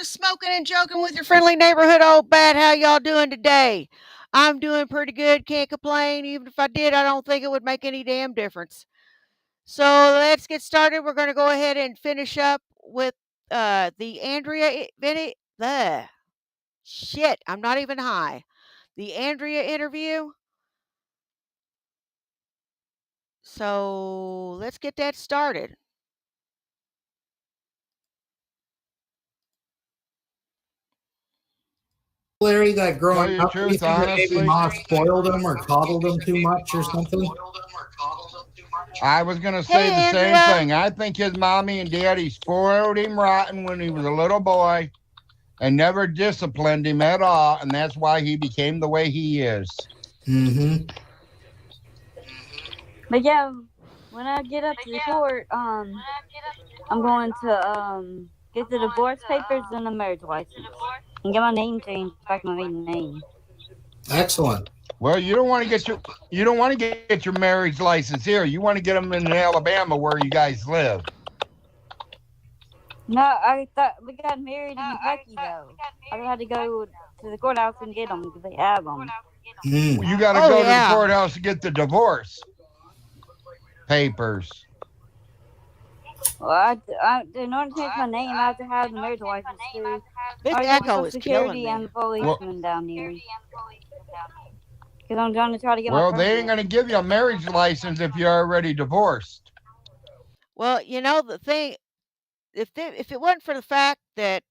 to Smoking and Joking with your friendly neighborhood old bat. How y'all doing today? I'm doing pretty good. Can't complain. Even if I did, I don't think it would make any damn difference. So let's get started. We're going to go ahead and finish up with the Andrea Vinny. The shit. I'm not even high. The Andrea interview. So let's get that started. Larry, that Tell growing you the up, do you truth, think that maybe honestly, Ma spoiled him or coddled him too much or something? I was going to Hey, say the same Andrea. thing. I think his mommy and daddy spoiled him rotten when he was a little boy and never disciplined him at all, and that's why he became the way he is. Mm-hmm. But yeah, when I get up to the court, I'm going to get the divorce papers and the marriage license and get my name changed back to my maiden name. Excellent. Well, you don't want to get your marriage license here. You want to get them in Alabama where you guys live. No, I thought we got married in Kentucky though. I had to go to the courthouse and get them because they have them. Mm. You got to go to the courthouse to get the divorce papers. Well, in order to change my name, I have to have the marriage license too. This I got echo Social is killing Security me. and the policeman down here. Because I'm trying to try to get my Well, they ain't permit. going to give you a marriage license if you're already divorced. Well, the thing, if it wasn't for the fact that,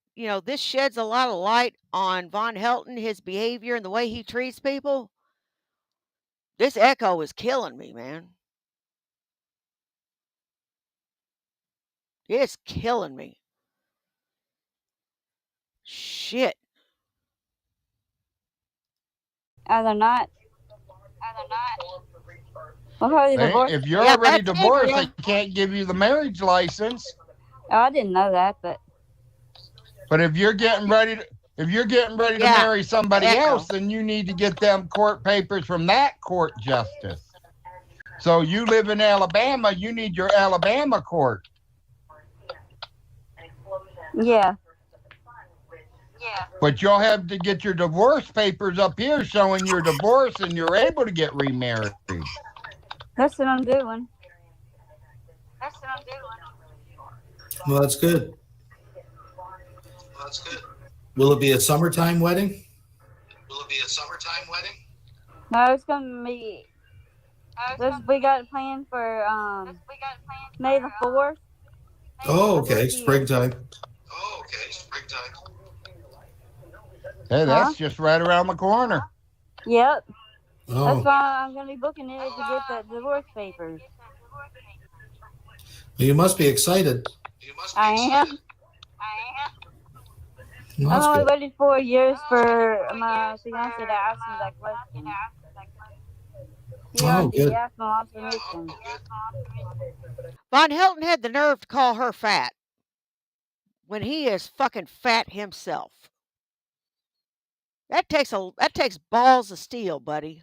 this sheds a lot of light on Von Helton, his behavior and the way he treats people, this echo is killing me, man. It's killing me. Shit. Are they not? Well, probably divorced. If you're Yeah, already that's divorced, Andrea. they can't give you the marriage license. Oh, I didn't know that, but If you're getting ready to Yeah, marry somebody echo. else, then you need to get them court papers from that court justice. So you live in Alabama, you need your Alabama court. yeah. But you'll have to get your divorce papers up here showing you're divorced and you're able to get remarried. That's what I'm doing. Well, that's good. Will it be a summertime wedding? No, it's gonna be. We got it planned for May the 4th. Oh, okay. Springtime. Hey, that's just right around the corner. Yep. Oh. That's why I'm gonna be booking it to get the divorce papers. Well, you must be excited. I am. Well, I've that's only good. waited 4 years for my fiance to ask me that question. Oh, He good. asked my mom's permission. Von Helton had the nerve to call her fat when he is fucking fat himself. That takes balls of steel, buddy.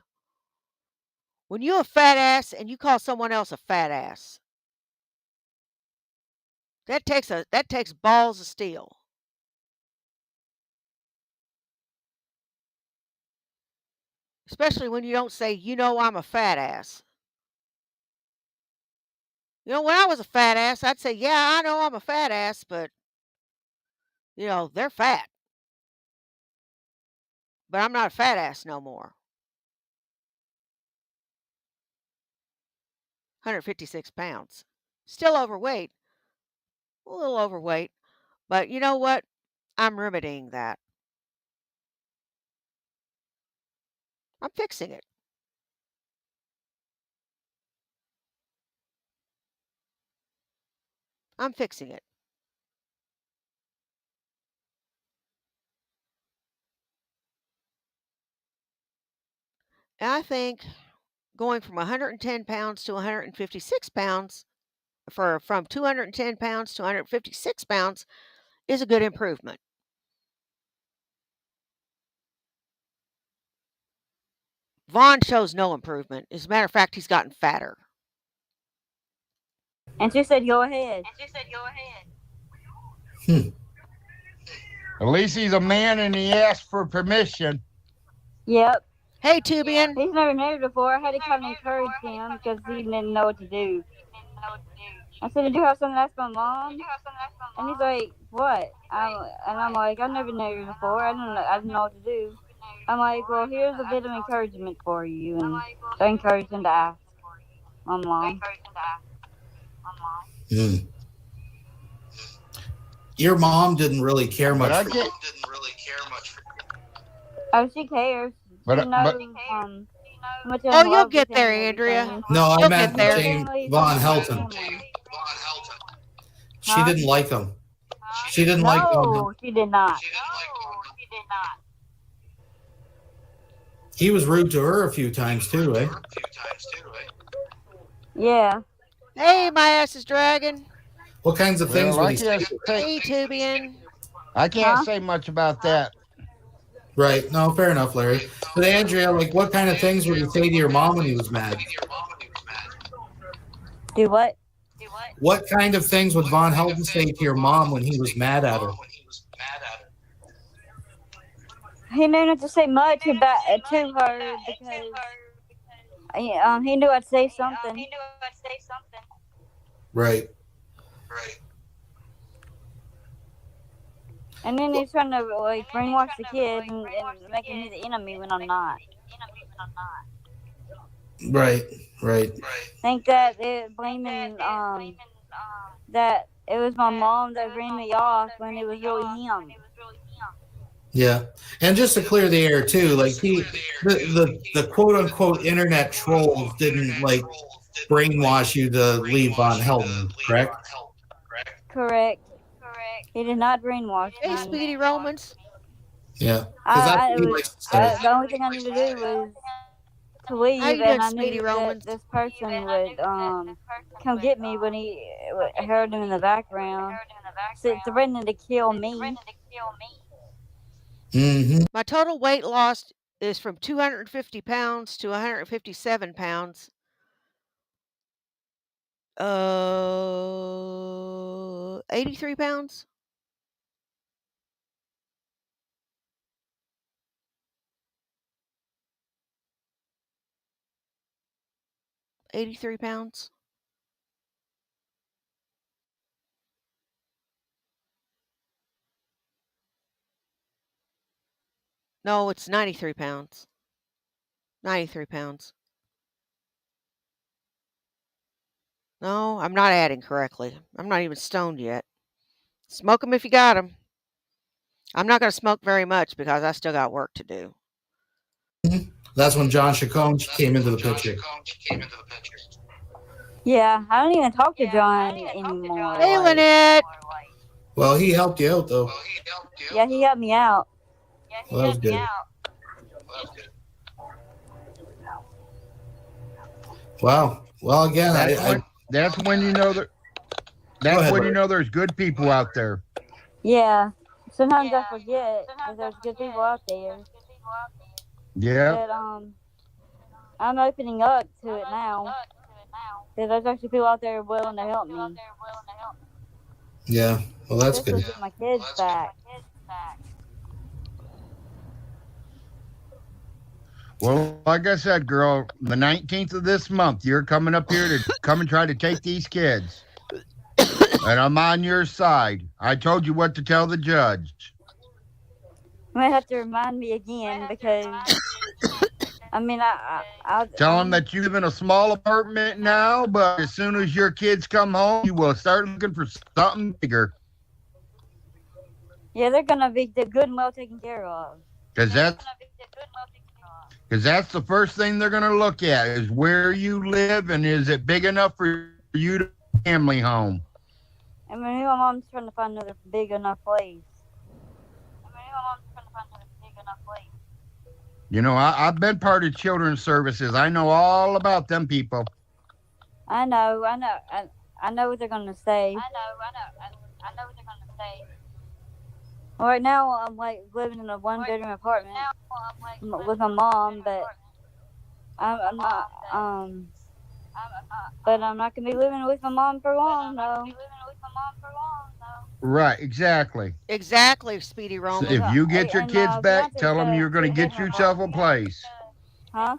When you a fat ass and you call someone else a fat ass, that takes balls of steel. Especially when you don't say, I'm a fat ass. When I was a fat ass, I'd say, yeah, I know I'm a fat ass, but, they're fat. But I'm not a fat ass no more. 156 pounds. Still overweight. A little overweight. But you know what? I'm remedying that. I'm fixing it. I'm fixing it. And I think going from 110 pounds to 156 pounds, from 210 pounds to 156 pounds, is a good improvement. Vaughn shows no improvement. As a matter of fact, he's gotten fatter. And she said, "Go ahead." Hmm. At least he's a man and he asked for permission. Yep. Hey, Tubian. He's never married before. I had to kind of encourage him because he didn't know what to do. I said, "Did you have something to ask my mom?" And he's like, "What?" And I'm like, "I've never married before. I didn't know what to do." I'm like, "Well, here's a bit of encouragement for you," and I encouraged him to ask my mom. Mm. Your mom didn't really care But much I for get, Oh, she cares. She knows but how much Oh, I'm in you'll love with get him there, and Andrea. everything. No, I You'll get meant there. Her Jane family is Von like my Helton. family. She Huh? didn't like him. She didn't like Von Helton. No, she did not. He was rude to her a few times too, eh? Yeah. Hey, my ass is dragging. What kinds of things well, would he say? Hey, Tubian. I can't Huh? say much about that. Right. No, fair enough, Larry. But Andrea, like what kind of things would he say to your mom when he was mad? Do what? What kind of things would Von Helden say to your mom when he was mad at her? He knew not to say much about to her because he knew I'd say something. Right. And then he's trying to like brainwash the kid and making me the enemy when I'm not. Right. Right. Think that blaming that it was my mom that ran me off when it was really him. Yeah. And just to clear the air too, like the quote unquote internet trolls didn't like brainwash you to leave Von Helden, correct? Correct. He did not brainwash Hey, me. Speedy Romans. Yeah. Because that's what he likes to say. The only thing I needed to do was to How leave, you and doing, I Speedy knew Romans? that this person would come get me when he heard him in the background, threatening to kill me. Mm-hmm. My total weight loss is from 250 pounds to 157 pounds. 83 pounds. 83 pounds. No, it's 93 pounds. 93 pounds. No, I'm not adding correctly. I'm not even stoned yet. Smoke 'em if you got 'em. I'm not going to smoke very much because I still got work to do. That's when John Chacon came into the picture. Yeah, I don't even talk to John anymore. Hey, Lynette. Well, he helped you out though. Yeah, he helped me out. Well, that was good. Wow. Well, again, That's when you know that. That's when you know there's good people out there. Yeah. Sometimes I forget that there's good people out there. Yeah. But I'm opening up to it now. That there's actually people out there willing to help me. Yeah. Well, that's Just good. to get my kids back. Well, like I said, girl, the 19th of this month, you're coming up here to come and try to take these kids. And I'm on your side. I told you what to tell the judge. You might have to remind me again because I mean I Tell them that you live in a small apartment now, but as soon as your kids come home, you will start looking for something bigger. Yeah, they're gonna be good and well taken care of. Because that's the first thing they're going to look at is where you live and is it big enough for you to family home. I mean, my mom's trying to find another big enough place. You know, I've been part of children's services. I know all about them people. I know what they're gonna say. Well, right now, I'm like living in a one-bedroom apartment with my mom, but I'm not but I'm not gonna be living with my mom for long though. Right, exactly. Exactly, Speedy So Roman. if you get your And kids back, Beyonce's tell them got a you're going to get two-bedroom yourself a apartment. place. Huh?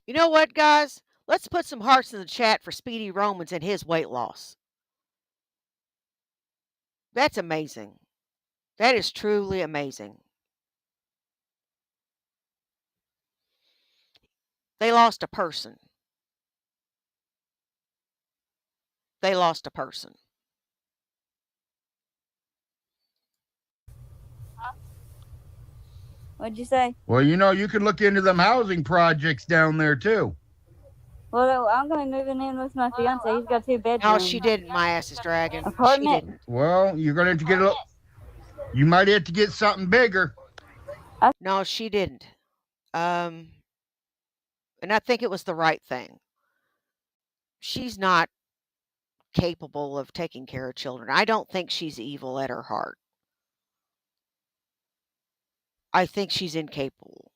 You know what, guys? Let's put some hearts in the chat for Speedy Romans and his weight loss. That's amazing. That is truly amazing. They lost a person. They lost a person. What'd you say? Well, you could look into them housing projects down there too. Well, I'm gonna be moving in with my fiance. He's got two No, she bedrooms. didn't. My ass is dragging. She Apartment. didn't. Well, you're going to have to get a. You might have to get something bigger. No, she didn't. Um, and I think it was the right thing. She's not capable of taking care of children. I don't think she's evil at her heart. I think she's incapable.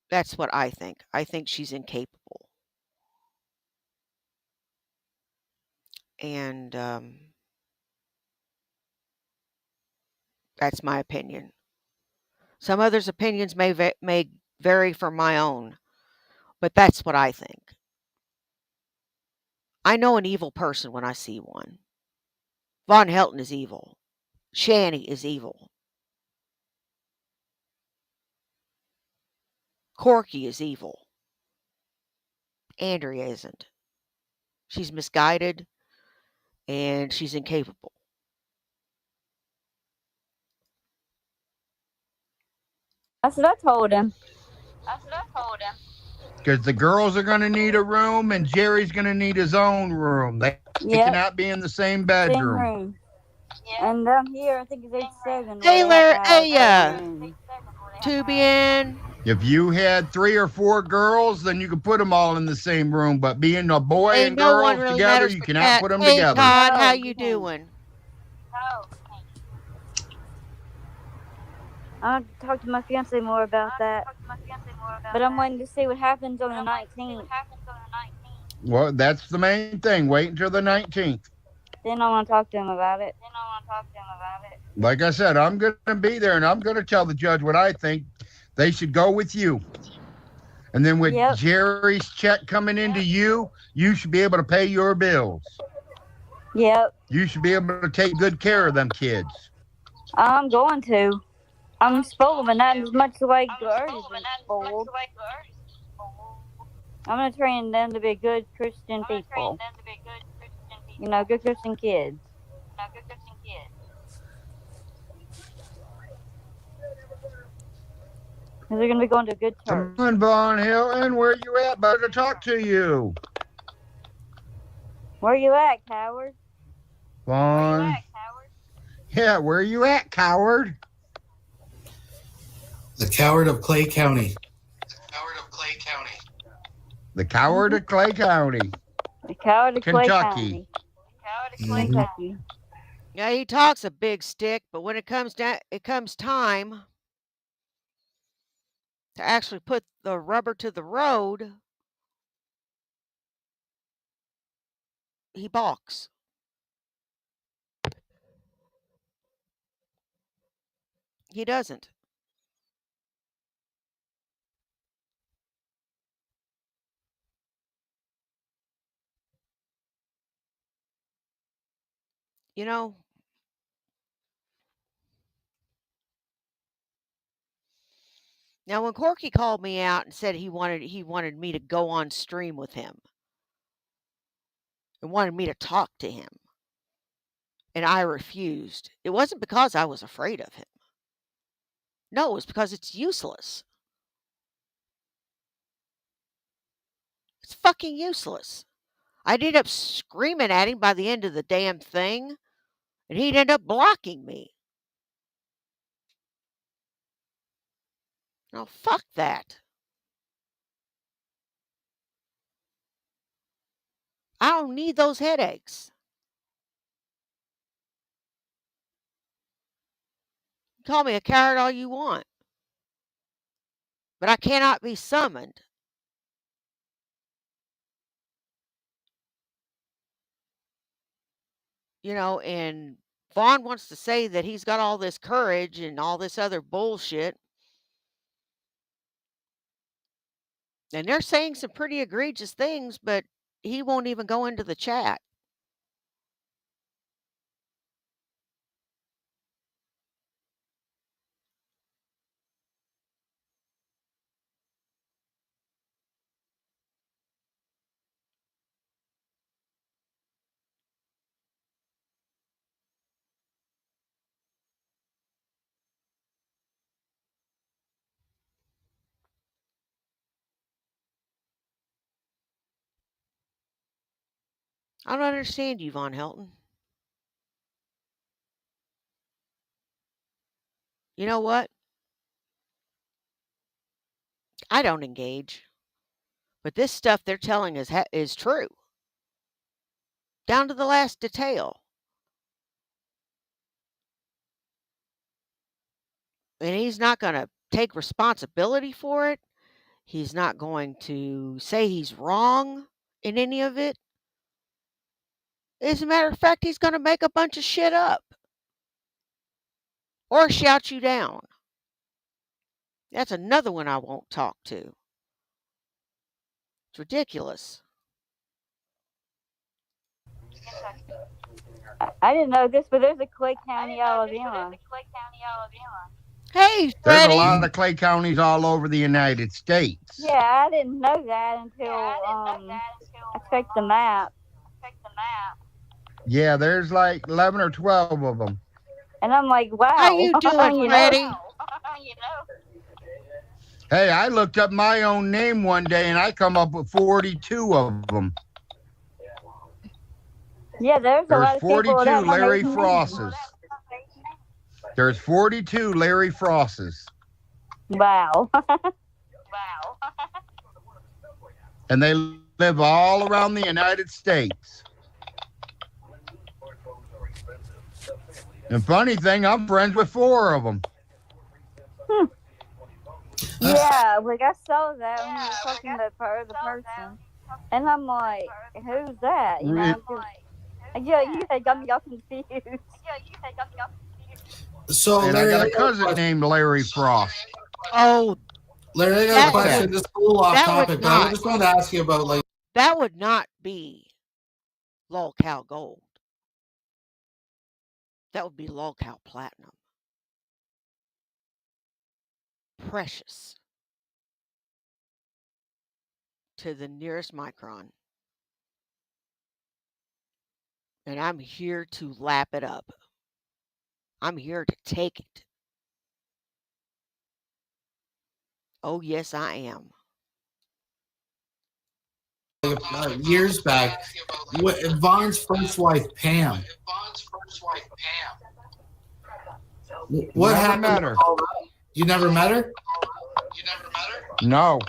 That's what I think. I think she's incapable. And that's my opinion. Some others' opinions may vary from my own, but that's what I think. I know an evil person when I see one. Von Helton is evil. Shanny is evil. Corky is evil. Andrea isn't. She's misguided and she's incapable. That's what I told him. Because the girls are going to need a room and Jerry's going to need his own room. They cannot Yep, be in the same same bedroom. room. And down here, I think it's 87 where they have to Taylor, have hey, separate rooms. Tubian. If you had 3 or 4 girls, then you could put them all in the same room. But being a boy Hey, and no one girls really together, matters you but cannot Cat. put them Hey, together. Todd, how No, you you can't. doing? I'll talk to my fiance more about that. But I'm waiting to see what happens on the 19th. Well, that's the main thing. Wait until the 19th. Then I want to talk to him about it. Like I said, I'm going to be there and I'm going to tell the judge what I think. They should go with you. And then with Yep. Jerry's check coming into you should be able to pay your bills. Yep. You should be able to take good care of them kids. I'm going to. I'm spoiled, but not as much like Gert is spoiled. I'm going to train them to be good Christian people. You know, good Christian kids. Because they're going to be going to a good church. Come on, Von Hill, and where you at, buddy, to talk to you? Where you at, coward? Vaughn. Yeah, where you at, coward? The coward of Clay County. The coward of Clay County. The coward of Clay Kentucky. County. Kentucky. Yeah, he talks a big stick, but when it comes time to actually put the rubber to the road, he balks. He doesn't. You know, now when Corky called me out and said he wanted me to go on stream with him and wanted me to talk to him, and I refused. It wasn't because I was afraid of him. No, it was because it's useless. It's fucking useless. I'd end up screaming at him by the end of the damn thing, and he'd end up blocking me. No, fuck that. I don't need those headaches. Call me a coward all you want, but I cannot be summoned. And Vaughn wants to say that he's got all this courage and all this other bullshit. And they're saying some pretty egregious things, but he won't even go into the chat. I don't understand you, Von Helton. You know what? I don't engage. But this stuff they're telling us is true, down to the last detail. And he's not going to take responsibility for it. He's not going to say he's wrong in any of it. As a matter of fact, he's going to make a bunch of shit up or shout you down. That's another one I won't talk to. It's ridiculous. I didn't know this, but there's a Clay County, Alabama. Hey, There's a Freddie. lot of clay counties all over the United States. Yeah, I didn't know that until I checked the map. Yeah, there's like 11 or 12 of them. And I'm like, wow. How you doing, Freddie? Hey, I looked up my own name one day and I come up with 42 of them. Yeah, there's a lot of 42 people that Larry amazing Frosses. There's 42 Larry Frosses. Wow. And they live all around the United States. And funny thing, I'm friends with 4 of them. Yeah, like I saw that when you were talking to the person. And I'm like, who's that? You know, yeah, you had got me all confused. So, And Larry, I got a cousin named Larry Frost. Oh, Larry, I got a question. This is a little off topic, but I just wanted to ask you about that would not be Lol Cow Gold. That would be Lol Cow Platinum. Precious to the nearest micron. And I'm here to lap it up. I'm here to take it. Oh, yes, I am. years back. Vaughn's first wife, Pam. What happened? Met her. You never met her? No.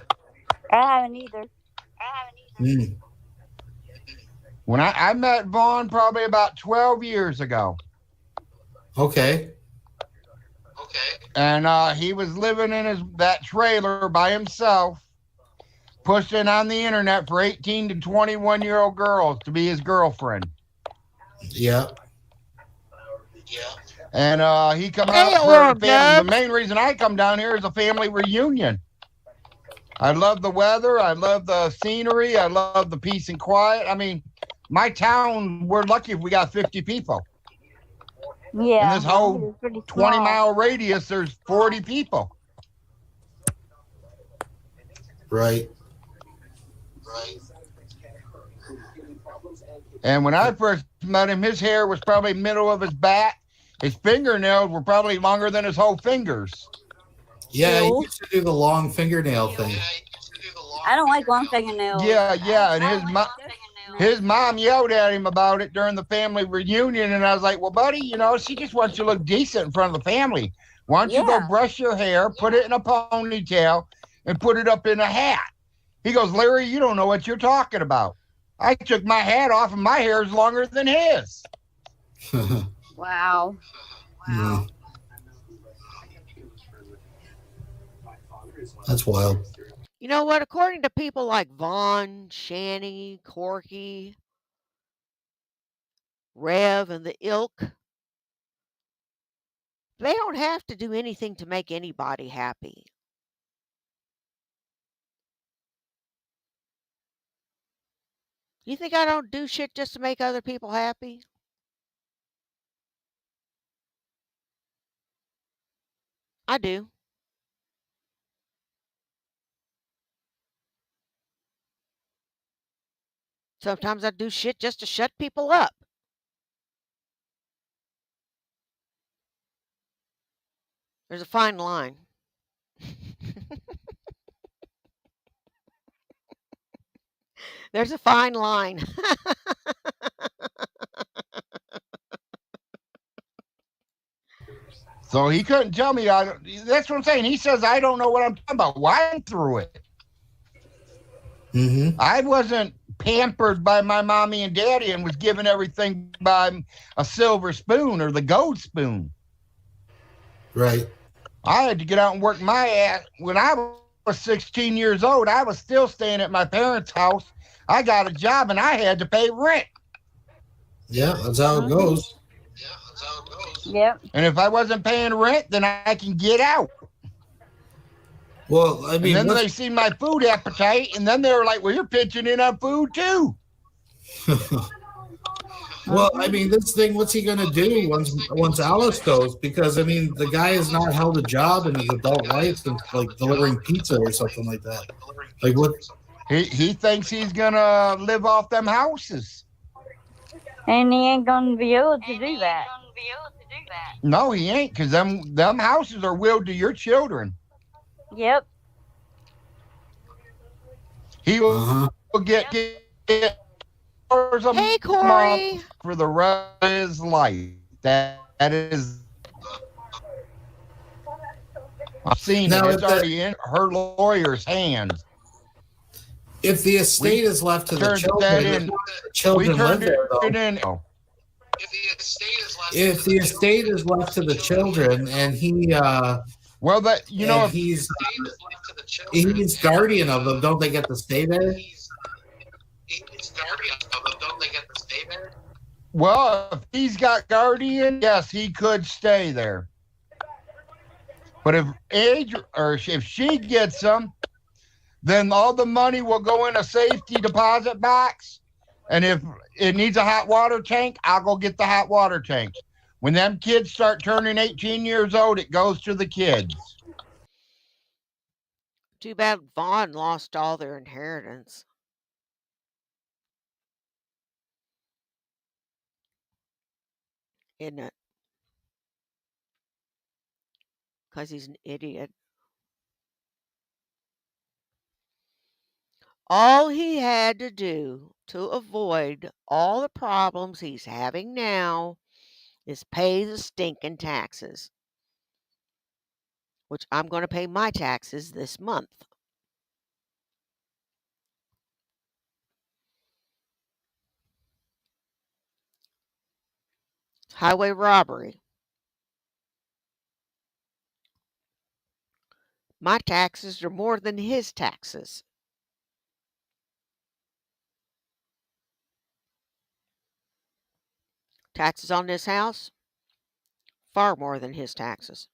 I haven't either. Mm. When I met Vaughn probably about 12 years ago. Okay. And he was living in that trailer by himself, pushing on the internet for 18 to 21-year-old girls to be his girlfriend. Yeah. And he come out for the main reason I come down here is a family reunion. I love the weather. I love the scenery. I love the peace and quiet. I mean, my town, we're lucky if we got 50 people. Yeah. In this whole 20-mile radius, there's 40 people. Right. And when I first met him, his hair was probably middle of his back. His fingernails were probably longer than his whole fingers. Yeah, he used to do the long fingernail thing. I don't like long fingernails. Yeah, and his mom yelled at him about it during the family reunion, and I was like, well, buddy, she just wants you to look decent in front of the family. Why don't you go brush your hair, put it in a ponytail, and put it up in a hat? He goes, Larry, you don't know what you're talking about. I took my hat off, and my hair is longer than his. Wow. Yeah. That's wild. You know what? According to people like Vaughn, Shanny, Corky, Rev and the ilk, they don't have to do anything to make anybody happy. You think I don't do shit just to make other people happy? I do. Sometimes I do shit just to shut people up. There's a fine line. There's a fine line. So he couldn't tell me. That's what I'm saying. He says I don't know what I'm talking about. Why I'm through it? Mm-hmm. I wasn't pampered by my mommy and daddy and was given everything by a silver spoon or the gold spoon. Right. I had to get out and work my ass. When I was 16 years old, I was still staying at my parents' house. I got a job and I had to pay rent. Yeah, that's how it goes. Yep. And if I wasn't paying rent, then I can get out. Well, I mean, and then they see my food appetite, and then they were like, well, you're pitching in on food too. Well, I mean, this thing, what's he going to do once Alice goes? Because, I mean, the guy has not held a job in his adult life since, like, delivering pizza or something like that. Like, what? He thinks he's going to live off them houses. And he ain't gonna be able to do that. No, he ain't, because them houses are willed to your children. Yep. He will get Hey, Corey. for the rest of his life. That is, I've seen Now, it. It's already in her lawyer's hands. If the estate is left to the children live there, though. If the estate is left to the children, and he, well, that you know, if he's guardian of them, don't they get to stay there? Well, if he's got guardian, yes, he could stay there. But if she gets them, then all the money will go in a safety deposit box. And if it needs a hot water tank, I'll go get the hot water tank. When them kids start turning 18 years old, it goes to the kids. Too bad Vaughn lost all their inheritance. Isn't it? Because he's an idiot. All he had to do to avoid all the problems he's having now is pay the stinking taxes, which I'm going to pay my taxes this month. Highway robbery. My taxes are more than his taxes. Taxes on this house, far more than his taxes.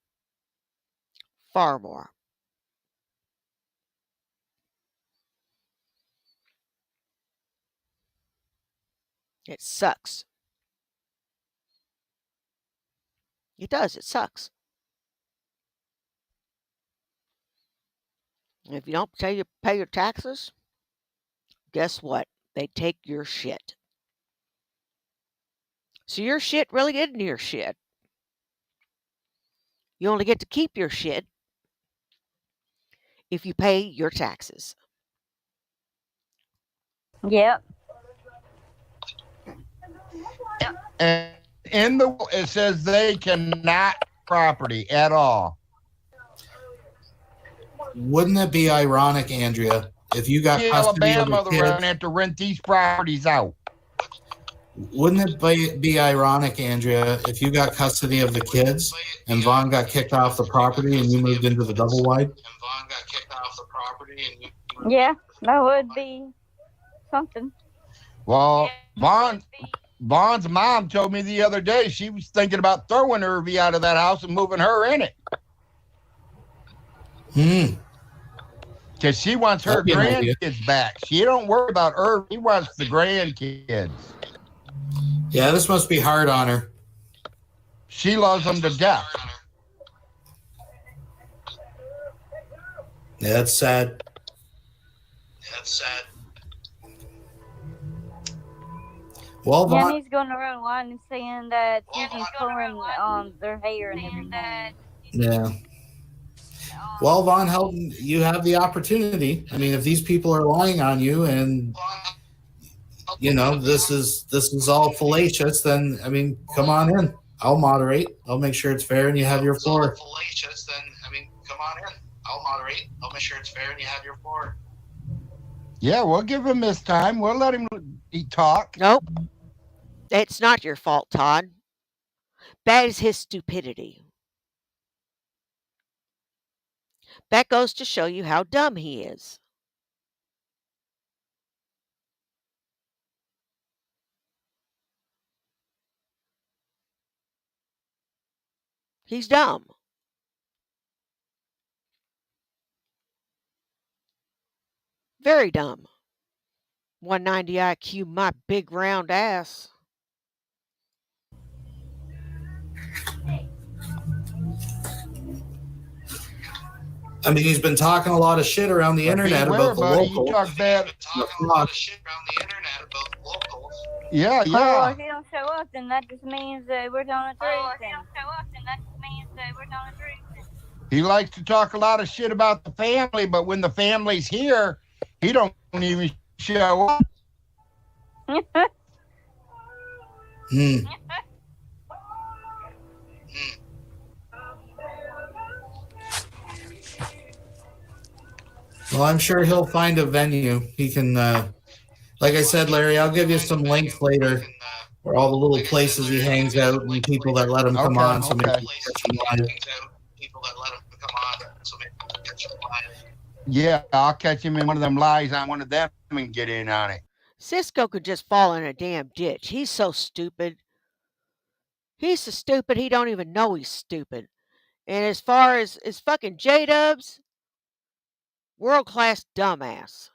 Far more. It sucks. It does. It sucks. If you don't pay your taxes, guess what? They take your shit. So your shit really isn't your shit. You only get to keep your shit if you pay your taxes. Yep. And in the will, it says they cannot property at all. Wouldn't it be ironic, Andrea, if you got custody of Alabama, the they're going to kids? have to rent these properties out. Wouldn't it be ironic, Andrea, if you got custody of the kids and Vaughn got kicked off the property and you moved into the double wide? Yeah, that would be something. Well, Vaughn Vaughn's mom told me the other day she was thinking about throwing Irvy out of that house and moving her in it Hmm. because she wants her That'd be an idea. grandkids back. She don't worry about Irvy. She wants the grandkids. Yeah, this must be hard on her. She loves them to death. Yeah, that's sad. Well, Yeah, and Vaughn, he's going around lying and saying that Susan's pulling their hair and everything. yeah. Well, Von Helton, you have the opportunity. I mean, if these people are lying on you, and this is all fallacious, then I mean, come on in. I'll moderate. I'll make sure it's fair, and you have your floor. Yeah, we'll give him his time. We'll let him talk. Nope. It's not your fault, Todd. That is his stupidity. That goes to show you how dumb he is. He's dumb. Very dumb. 190 IQ, my big round ass. I mean, he's been talking a lot of shit around the internet Beware, about the buddy. local. You talk bad. Yeah, Oh, well, yeah. if he don't show up, then that just means that we're telling the truth. He likes to talk a lot of shit about the family, but when the family's here, he don't even show up. Hmm. Well, I'm sure he'll find a venue. He can, like I said, Larry, I'll give you some links later for all the little places he hangs out and people that let him come on. So maybe you catch him live. Yeah, I'll catch him in one of them lies on one of them and get in on it. Cisco could just fall in a damn ditch. He's so stupid. He's so stupid he don't even know he's stupid. And as far as fucking J-Dubs, world-class dumbass.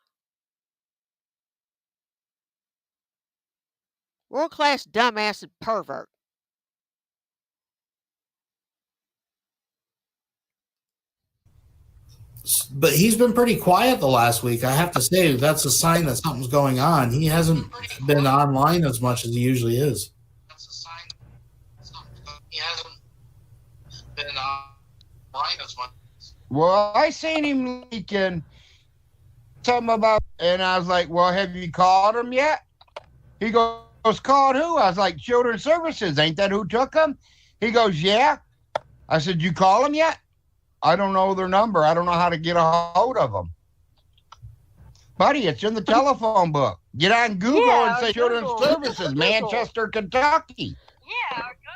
World-class dumbass and pervert. But he's been pretty quiet the last week. I have to say that's a sign that something's going on. He hasn't been online as much as he usually is. Well, I seen him leaking something about, and I was like, well, have you called him yet? He goes, called who? I was like, Children's Services. Ain't that who took him? He goes, yeah. I said, you call him yet? I don't know their number. I don't know how to get a hold of them. Buddy, it's in the telephone book. Get on Google and say Children's Services, Manchester, Kentucky. Yeah, or Google.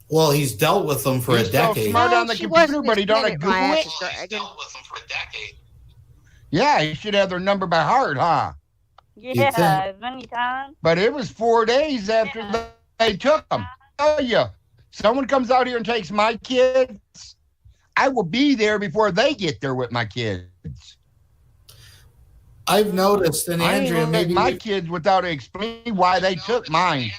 Well, he's dealt with them for He's a decade. So smart on the computer, but he don't have Google it. Yeah, he should have their number by heart, huh? Yeah, many times. But it was 4 days after they took them. I tell you, someone comes out here and takes my kids, I will be there before they get there with my kids. I've noticed, and I Andrea, ain't maybe my kids without explaining why they took mine.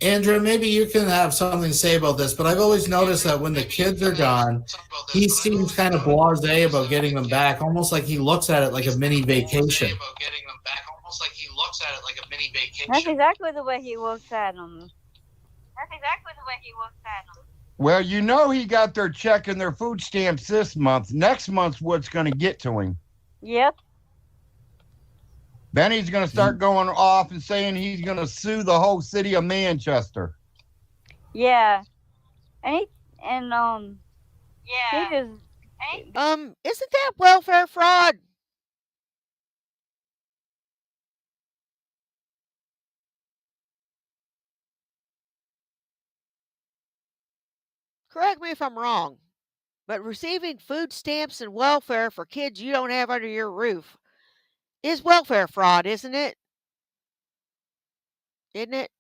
Andrea, maybe you can have something to say about this, but I've always noticed that when the kids are gone, he seems kind of blasé about getting them back, almost like he looks at it like a mini vacation. That's exactly the way he looks at them. Well, you know he got their check and their food stamps this month. Next month's what's going to get to him. Yep. Then he's going to start going off and saying he's going to sue the whole city of Manchester. Yeah. He just... Isn't that welfare fraud? Correct me if I'm wrong, but receiving food stamps and welfare for kids you don't have under your roof is welfare fraud, isn't it? isn't it?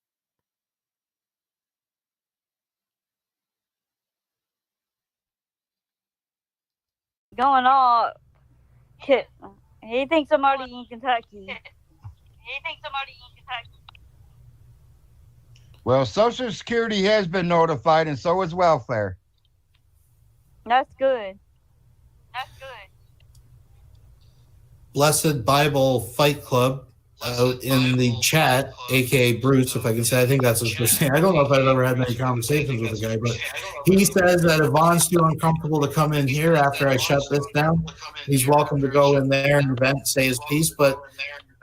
Going on. He thinks I'm already in Kentucky. Well, Social Security has been notified, and so is welfare. That's good. Blessed Bible Fight Club out in the chat, aka Bruce, if I can say. I think that's his first name. I don't know if I've ever had many conversations with the guy, but he says that if Vaughn's too uncomfortable to come in here after I shut this down, he's welcome to go in there and vent, say his piece. But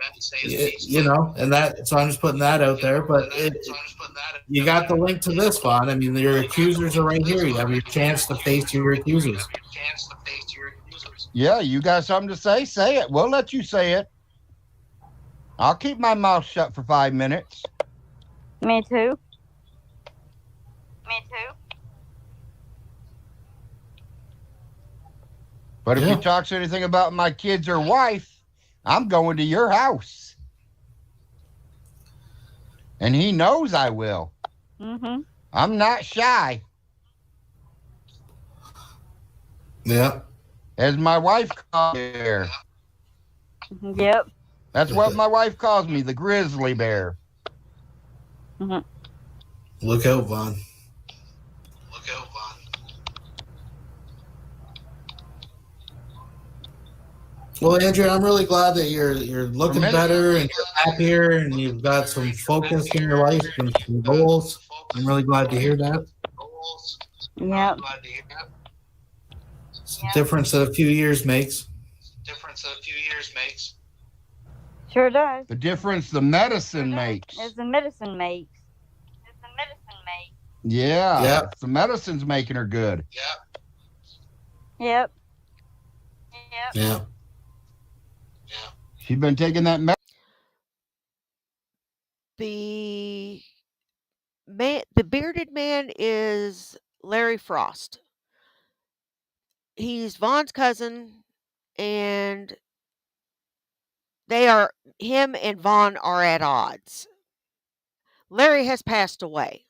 and that. So I'm just putting that out there. But you got the link to this, Vaughn. I mean, your accusers are right here. You have your chance to face your accusers. Yeah, you got something to say? Say it. We'll let you say it. I'll keep my mouth shut for 5 minutes. Me too. But if you talk anything about my kids or wife, I'm going to your house. And he knows I will. Mm-hmm. I'm not shy. Yeah. As my wife calls me there. Yep. That's what my wife calls me, the grizzly bear. Mm-hmm. Look out, Vaughn. Well, Andrew, I'm really glad that you're looking better and you're happier and you've got some focus in your life and some goals. I'm really glad to hear that. Yep. It's a difference that a few years makes. Sure does. The difference the medicine makes. As the medicine makes. Yeah. Yep. The medicine's making her good. Yep. Yeah. She's been taking that medicine. The bearded man is Larry Frost. He's Vaughn's cousin, and him and Vaughn are at odds. Larry has passed away.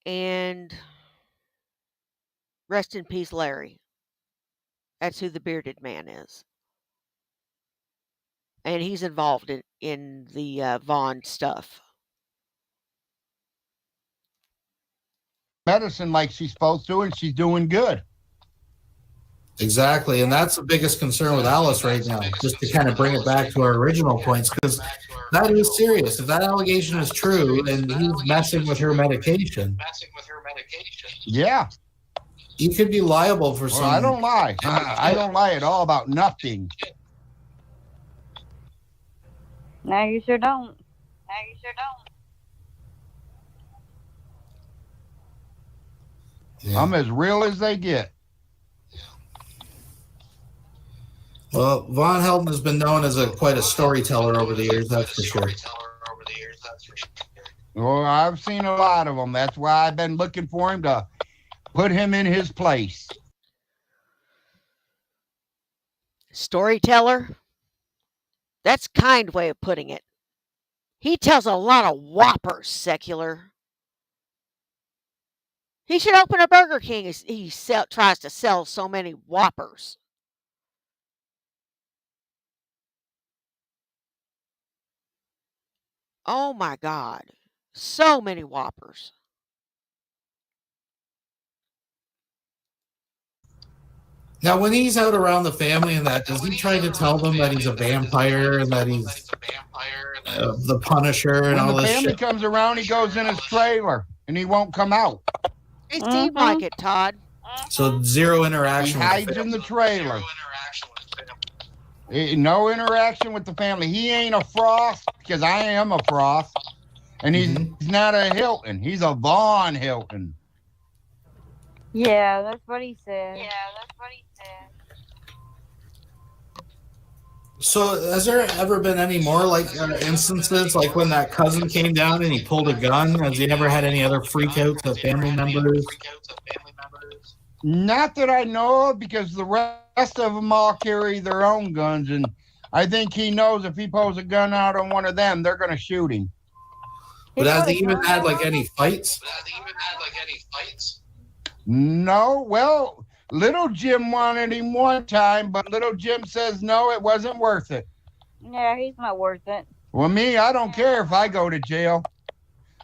And rest in peace, Larry. That's who the bearded man is. And he's involved in the Vaughn stuff. Medicine like she's supposed to, and she's doing good. Exactly. And that's the biggest concern with Alice right now, just to kind of bring it back to our original points, because that is serious. If that allegation is true and he's messing with her medication, Yeah. he could be liable for some. Well, I don't lie. I don't lie at all about nothing. No, you sure don't. Yeah. I'm as real as they get. Well, Von Helton has been known as quite a storyteller over the years, that's for sure. Well, I've seen a lot of them. That's why I've been looking for him to put him in his place. Storyteller? That's a kind way of putting it. He tells a lot of whoppers, secular. He should open a Burger King as he tries to sell so many whoppers. Oh my God. So many whoppers. Now, when he's out around the family and that, does he try to tell them that he's a vampire and that he's the Punisher and When all the this family shit? comes around, he goes in his trailer and he won't come out. It seemed like it, Todd. So zero He interaction with hides the in family. the trailer. No interaction with the family. He ain't a Frost because I am a Frost. And he's not a Hilton. He's a Vaughn Hilton. Yeah, that's what he said. So has there ever been any more instances, like when that cousin came down and he pulled a gun? Has he ever had any other freakouts of family members? Not that I know of, because the rest of them all carry their own guns, and I think he knows if he pulls a gun out on one of them, they're going to shoot him. But He has put he a even gun had out like on any him. fights? No, well, little Jim wanted him one time, but little Jim says no, it wasn't worth it. Yeah, he's not worth it. Well, me, I don't care if I go to jail.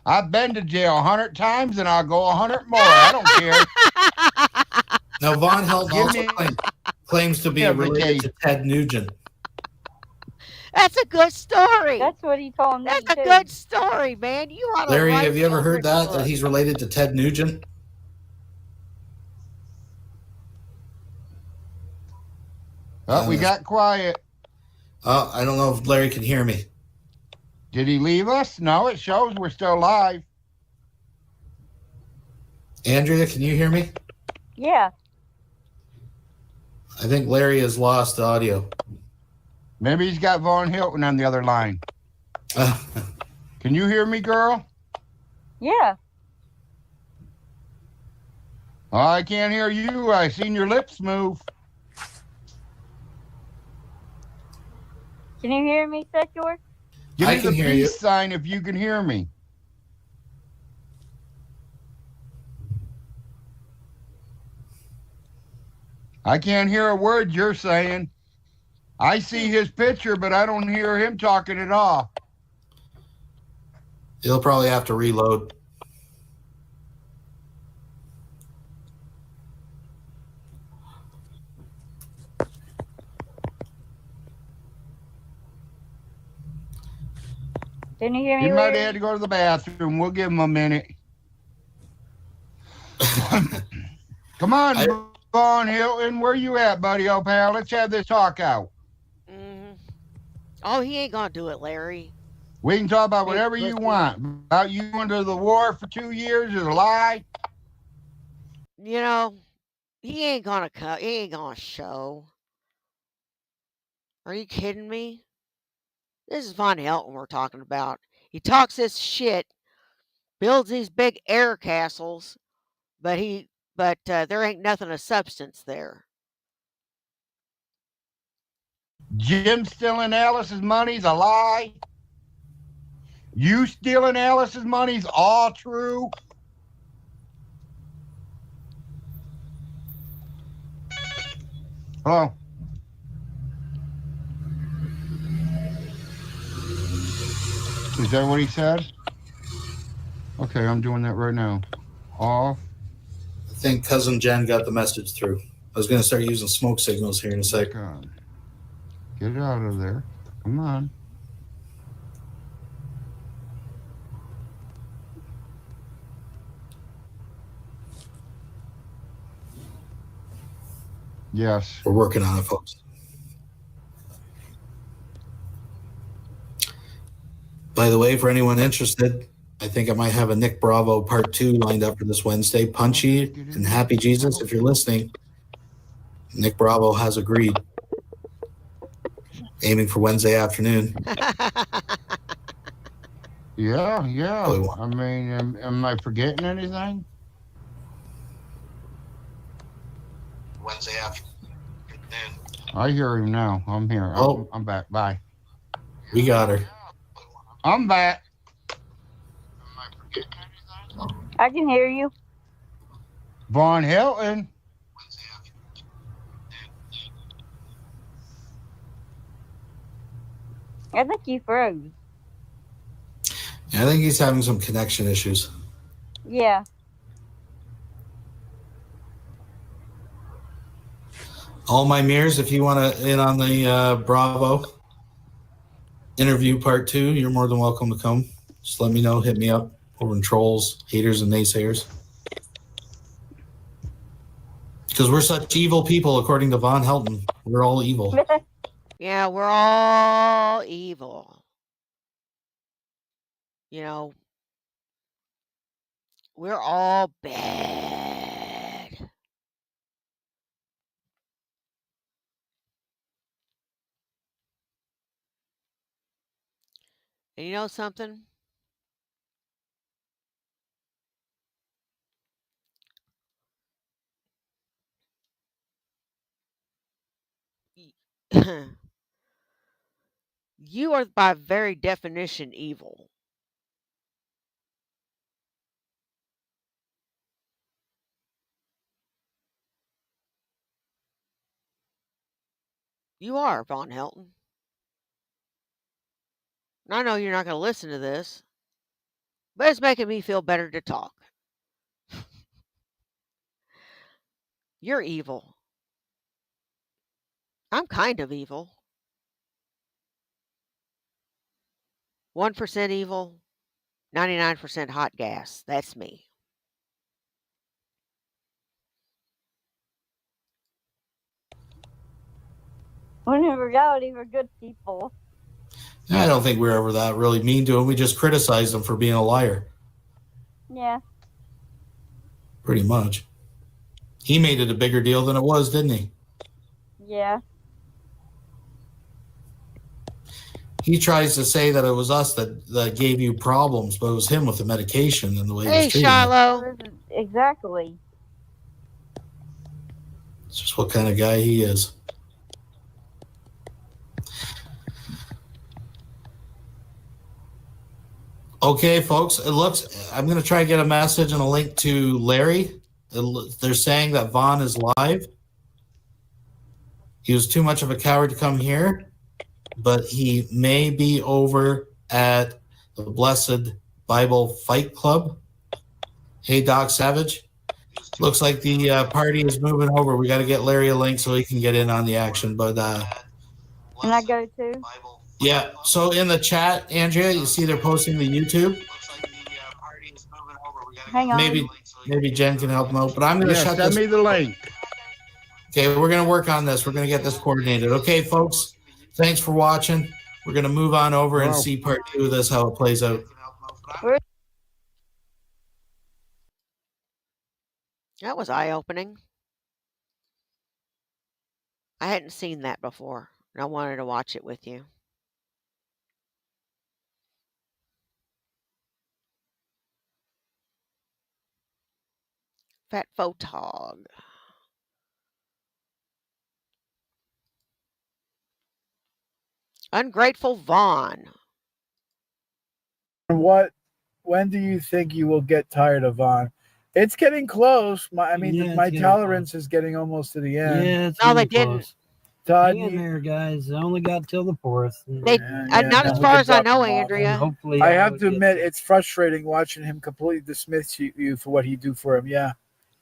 I've been to jail 100 times and I'll go 100 more. I don't care. Now, Von Helton Give also me a claims to be related vacation. to Ted Nugent. That's a good story. That's what he told That's me a too. good story, man. You ought to Larry, have write you ever heard children's that he's books. related to Ted Nugent? Oh, we got quiet. Oh, I don't know if Larry can hear me. Did he leave us? No, it shows we're still live. Andrea, can you hear me? Yeah. I think Larry has lost audio. Maybe he's got Von Hilton on the other line. Can you hear me, girl? Yeah. Oh, I can't hear you. I seen your lips move. Can you hear me, Secular? Give I me can the hear you. peace sign if you can hear me. I can't hear a word you're saying. I see his picture, but I don't hear him talking at all. He'll probably have to reload. Didn't you hear He me, might have Larry? had to go to the bathroom. We'll give him a minute. Come on, Von Hilton. Where you at, buddy, old pal? Let's have this talk out. Hmm. Oh, he ain't gonna do it, Larry. We can talk about Big whatever you pussy. want. About you under the war for 2 years is a lie. You know, he ain't gonna come. He ain't gonna show. Are you kidding me? This is Von Helton we're talking about. He talks this shit, builds these big air castles, but there ain't nothing of substance there. Jim stealing Alice's money's a lie. You stealing Alice's money's all true. Hello. Is that what he said? Okay, I'm doing that right now. Off. I think Cousin Jen got the message through. I was going to start using smoke signals here in a sec. Back on. Get it out of there. Come on. Yes. We're working on it, folks. By the way, for anyone interested, I think I might have a Nick Bravo Part 2 lined up for this Wednesday. Punchy and Happy Jesus, if you're listening, Nick Bravo has agreed. Aiming for Wednesday afternoon. Yeah. Really want. I mean, am I forgetting anything? Wednesday afternoon. I hear him now. I'm here. Oh. I'm back. Bye. We got her. I'm back. I can hear you. Von Hilton. I think you froze. I think he's having some connection issues. Yeah. All my mirrors, if you want to in on the Bravo interview Part 2, you're more than welcome to come. Just let me know. Hit me up over in Trolls, Haters, and Naysayers. Because we're such evil people, according to Von Helton. We're all evil. Yeah, we're all evil. You know, we're all bad. And you know something? You are by very definition evil. You are, Von Helton. I know you're not going to listen to this, but it's making me feel better to talk. You're evil. I'm kind of evil. 1% evil, 99% hot gas. That's me. When in reality, we're good people. I don't think we're ever that really mean to him. We just criticize him for being a liar, Yeah. pretty much. He made it a bigger deal than it was, didn't he? Yeah. He tries to say that it was us that gave you problems, but it was him with the medication and the way he was Hey, treating you. Shiloh. Exactly. It's just what kind of guy he is. Okay, folks, it looks. I'm going to try to get a message and a link to Larry. They're saying that Vaughn is live. He was too much of a coward to come here, but he may be over at the Blessed Bible Fight Club. Hey, Doc Savage. Looks like the party is moving over. We got to get Larry a link so he can get in on the action. But Can I go too? yeah, so in the chat, Andrea, you see they're posting the YouTube. Hang on. Maybe Jen can help them out. But I'm going to shut send this. me the link. Okay, we're going to work on this. We're going to get this coordinated. Okay, folks, thanks for watching. We're going to move on over and see part 2 of this, how it plays out. That was eye-opening. I hadn't seen that before, and I wanted to watch it with you. Fat photog. Ungrateful Vaughn. When do you think you will get tired of Vaughn? It's getting close. My tolerance is getting almost to the end. Yeah, it's No, they really didn't. close. Todd, Hang in there, guys. I only got till the 4th. They not no, as we far can as I drop know, them off. Andrea. Hopefully, I have would to get admit, there. it's frustrating watching him completely dismiss you for what he do for him. Yeah,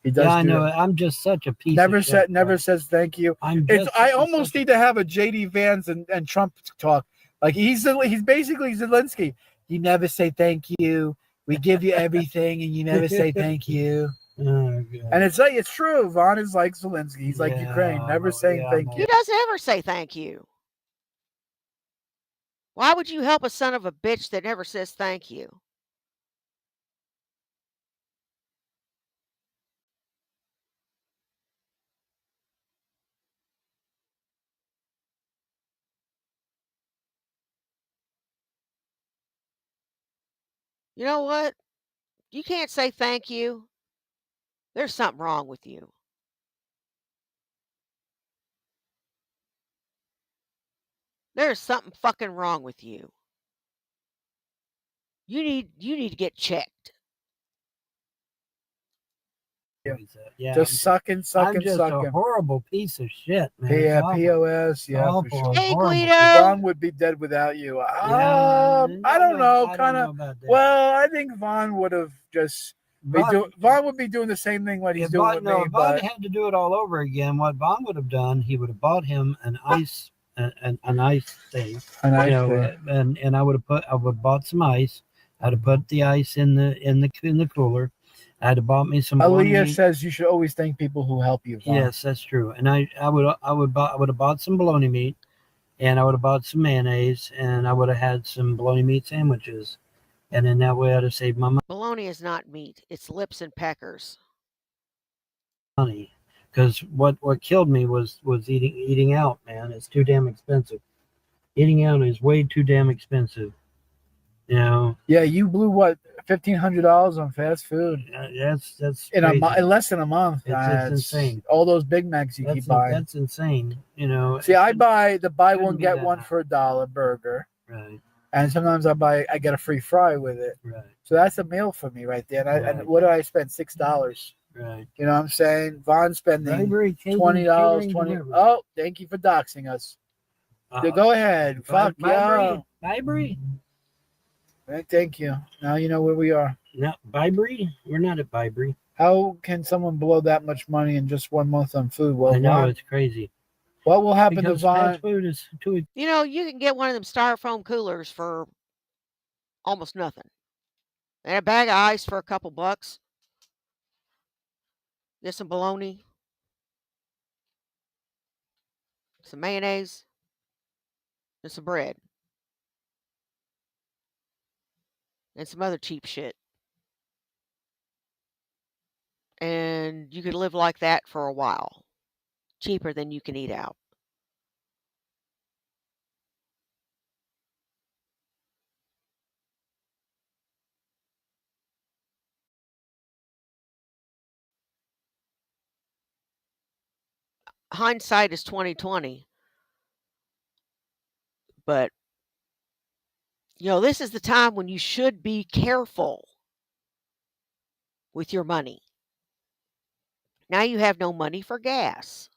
he does. Yeah, I do know. that. I'm just such a piece Never of shit. never says thank you. I almost need to have a JD Vance and Trump talk. Like he's basically Zelensky. You never say thank you. We give you everything, and you never say thank you. Oh, And it's true. Vaughn is like Zelensky. He's like Ukraine, never saying thank He you. doesn't ever say thank you. Why would you help a son of a bitch that never says thank you? You know what? You can't say thank you. There's something wrong with you. There's something fucking wrong with you. You need to get checked. Yeah, Just sucking. I'm just a horrible piece of shit, man. Yeah, It's awful. POS. Yeah, for Awful. sure. Hey, horrible. Guido. Vaughn would be dead without you. I don't know. I don't Kind know of. about that. Well, I think Vaughn would have just. Vaughn would be doing the same thing what he's doing with me. If Vaughn had to do it all over again, what Vaughn would have done, he would have bought him an ice thing. And I would have bought some ice. I'd have put the ice in the cooler. I'd have bought me some. Aaliyah says you should always thank people who help you. Vaughn. Yes, that's true. And I would have bought some bologna meat, and I would have bought some mayonnaise, and I would have had some bologna meat sandwiches, and in that way I'd have saved my Bologna is not meat. It's lips and peckers. money. Because what killed me was eating out, man. It's too damn expensive. Eating out is way too damn expensive. You know. Yeah, you blew what $1,500 on fast food. That's in less than a month. It's insane. All those Big Macs you keep buying. That's insane. You know. See, I buy the buy one get one for $1 burger. Right. And sometimes I get a free fry with it. Right. So that's a meal for me right there. And what do I spend? $6. Right. You know what I'm saying? Von's spending $20. Oh, thank you for doxing us. Go ahead. Fuck yeah. Vibree. Thank you. Now you know where we are. No, Vibree? We're not at Vibree. How can someone blow that much money in just 1 month on food? Well, I know, Von, it's crazy. what will happen Because to Von? fast food is too. You know, you can get one of them styrofoam coolers for almost nothing. And a bag of ice for a couple bucks. Get some bologna, some mayonnaise, and some bread. And some other cheap shit. And you could live like that for a while. Cheaper than you can eat out. Hindsight is 2020. But this is the time when you should be careful with your money. Now you have no money for gas.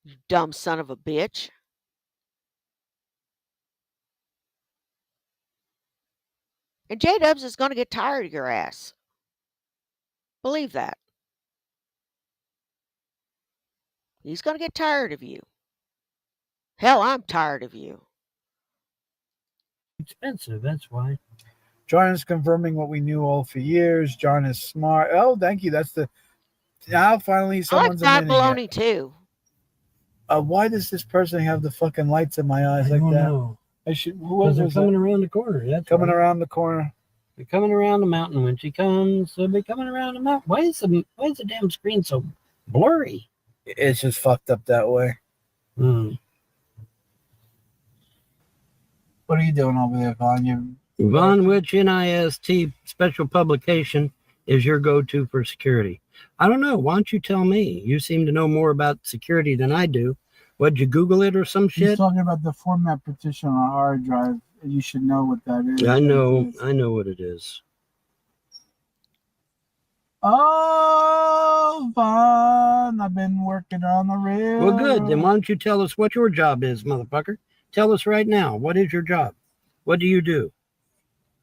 You dumb son of a bitch. And J-Dubs is going to get tired of your ass. Believe that. He's going to get tired of you. Hell, I'm tired of you. Expensive, that's why. John is confirming what we knew all for years. John is smart. Oh, thank you. Now finally someone's I like that admitting baloney too. Why does this person have the fucking lights in my eyes I like don't that? know. Who was They're it? coming around the corner. That's Coming right. around the corner. They're coming around the mountain. When she comes, they'll be coming around the mountain. Why is the damn screen so blurry? It's just fucked up that way. Hmm. What are you doing over there, Vaughn? Von, which NIST special publication is your go-to for security? I don't know. Why don't you tell me? You seem to know more about security than I do. What'd you Google it or some shit? He's talking about the format partition on a hard drive. You should know what that is. I know what it is. Oh, Vaughn, I've been working on the rail. Well, good. Then why don't you tell us what your job is, motherfucker? Tell us right now. What is your job? What do you do?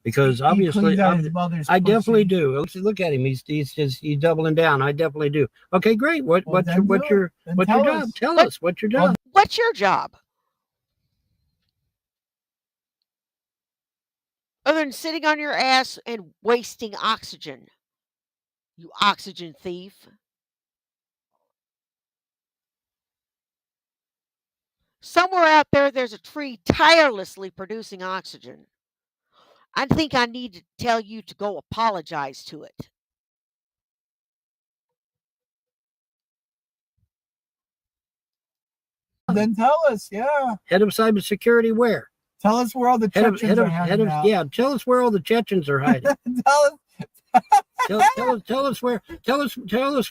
Because obviously, I definitely do. Look at him. He's doubling down. I definitely do. Okay, great. What's your job? Tell us what's your job. What's your job? Other than sitting on your ass and wasting oxygen. You oxygen thief. Somewhere out there's a tree tirelessly producing oxygen. I think I need to tell you to go apologize to it. Then tell us, yeah. Head of cybersecurity where? Tell us where all the Chechens are hiding out. Yeah, tell us where all the Chechens are hiding. Tell us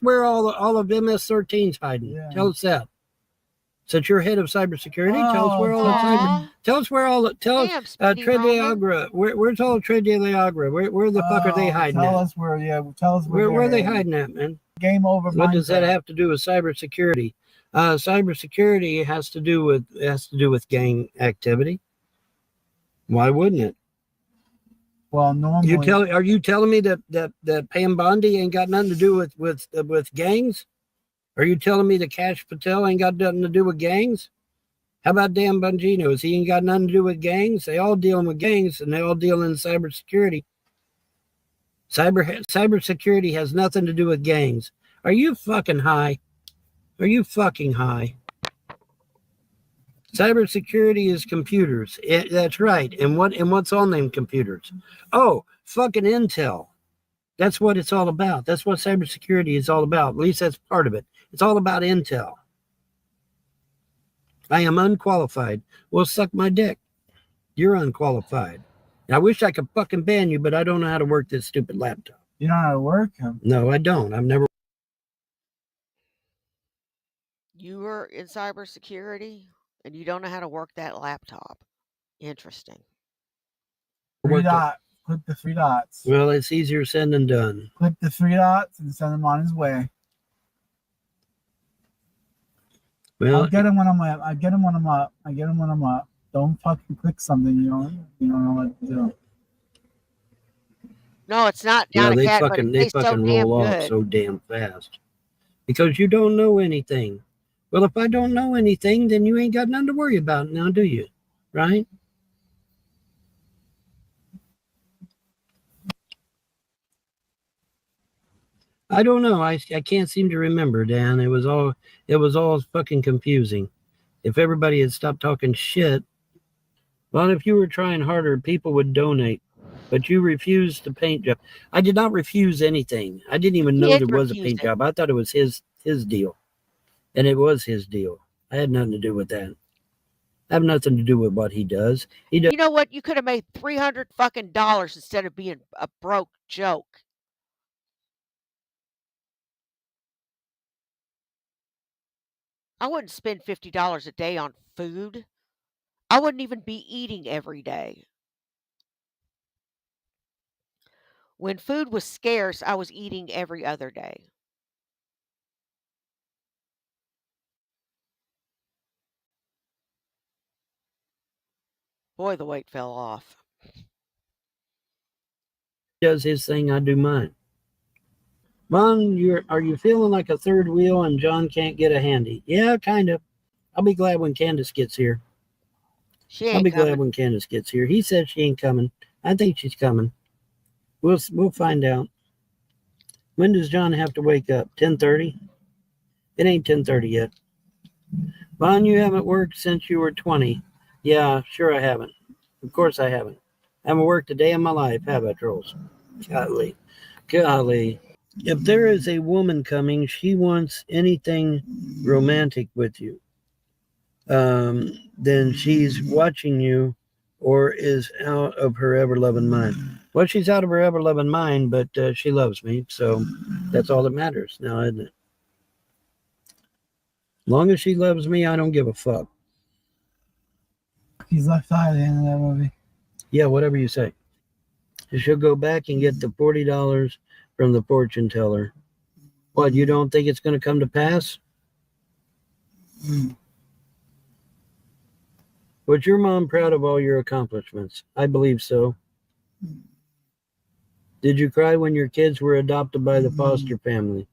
where all of MS-13's hiding. Yeah. Tell us that. Since you're head of cybersecurity, tell us where all the cyber. Tell us where all the. Tell us Trade Agra. Where's all Trade Agra? Where the fuck are they hiding? Tell us where. Yeah, tell us where are they hiding at, man? Game over. What does that have to do with cybersecurity? Cybersecurity has to do with gang activity. Why wouldn't it? Well, normally. Are you telling me that Pam Bondi ain't got nothing to do with gangs? Are you telling me that Cash Patel ain't got nothing to do with gangs? How about Dan Bongino? He ain't got nothing to do with gangs? They all dealing with gangs, and they all deal in cybersecurity. Cybersecurity has nothing to do with gangs. Are you fucking high? Are you fucking high? Cybersecurity is computers. That's right. And what's on them computers? Oh, fucking Intel. That's what it's all about. That's what cybersecurity is all about. At least that's part of it. It's all about Intel. I am unqualified. Well, suck my dick. You're unqualified. I wish I could fucking ban you, but I don't know how to work this stupid laptop. You know how to work them? No, I don't. I've never. You were in cybersecurity? And you don't know how to work that laptop. Interesting. Three dots. Click the three dots. Well, it's easier said than done. Click the three dots and send him on his way. Well, I'll get him when I'm up. I get him when I'm up. I get him when I'm up. Don't fucking click something you don't know what to do. No, it's not well, down a they cat, but it fucking they tastes so fucking damn roll off good. so damn fast because you don't know anything. Well, if I don't know anything, then you ain't got nothing to worry about now, do you? Right? I don't know. I can't seem to remember, Dan. It was all fucking confusing. If everybody had stopped talking shit, well, if you were trying harder, people would donate. But you refused the paint job. I did not refuse anything. I didn't even He know did there was a refuse paint it. job. I thought it was his deal. And it was his deal. I had nothing to do with that. I have nothing to do with what he does. He does You know what? You could have made $300 fucking dollars instead of being a broke joke. I wouldn't spend $50 a day on food. I wouldn't even be eating every day. When food was scarce, I was eating every other day. Boy, the weight fell off. does his thing, I do mine. Ron, are you feeling like a third wheel and John can't get a handy? Yeah, kind of. I'll be glad when Candace gets here. She I'll ain't be glad coming. when Candace gets here. He said she ain't coming. I think she's coming. We'll find out. When does John have to wake up? 10:30? It ain't 10:30 yet. Vaughn, you haven't worked since you were 20. Yeah, sure I haven't. Of course I haven't. I haven't worked a day in my life, have I, Trolls? Golly. Golly. If there is a woman coming, she wants anything romantic with you, then she's watching you or is out of her ever loving mind. Well, she's out of her ever loving mind, but she loves me, so that's all that matters now, isn't it? As long as she loves me, I don't give a fuck. He's left eye at the end of that movie. Yeah, whatever you say. She'll go back and get the $40 from the fortune teller. What, you don't think it's going to come to pass? Was your mom proud of all your accomplishments? I believe so. Did you cry when your kids were adopted by the foster family?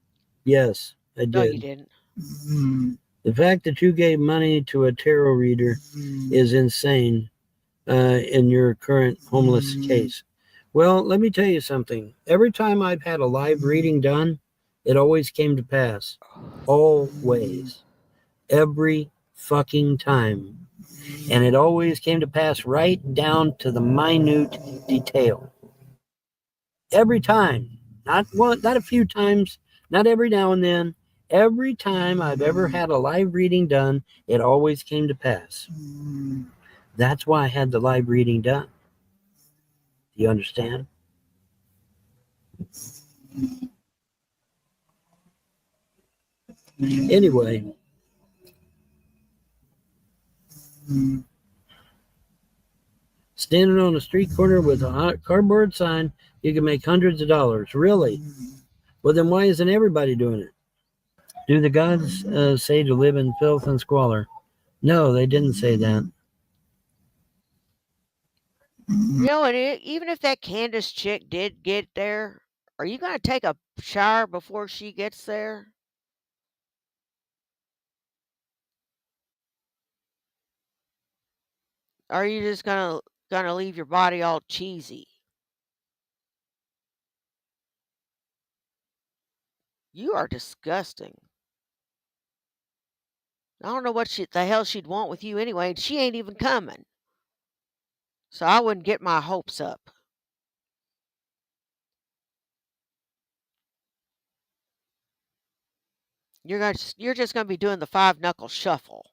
Yes, I No, you did. didn't. The fact that you gave money to a tarot reader is insane in your current homeless case. Well, let me tell you something. Every time I've had a live reading done, it always came to pass. Always. Every fucking time. And it always came to pass right down to the minute detail. Every time. Not one, not a few times, not every now and then. Every time I've ever had a live reading done, it always came to pass. That's why I had the live reading done. Do you understand? Anyway, standing on a street corner with a cardboard sign, you can make hundreds of dollars. Really? Well, then why isn't everybody doing it? Do the gods say to live in filth and squalor? No, they didn't say that. And even if that Candace chick did get there, are you going to take a shower before she gets there? Or are you just gonna leave your body all cheesy? You are disgusting. I don't know what the hell she'd want with you anyway, and she ain't even coming. So I wouldn't get my hopes up. You're just gonna be doing the five knuckle shuffle.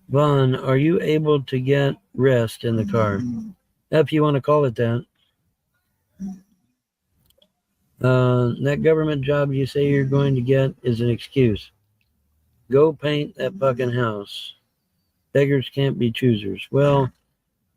Vaughn, are you able to get rest in the car? If you want to call it that. That government job you say you're going to get is an excuse. Go paint that fucking house. Beggars can't be choosers. Well,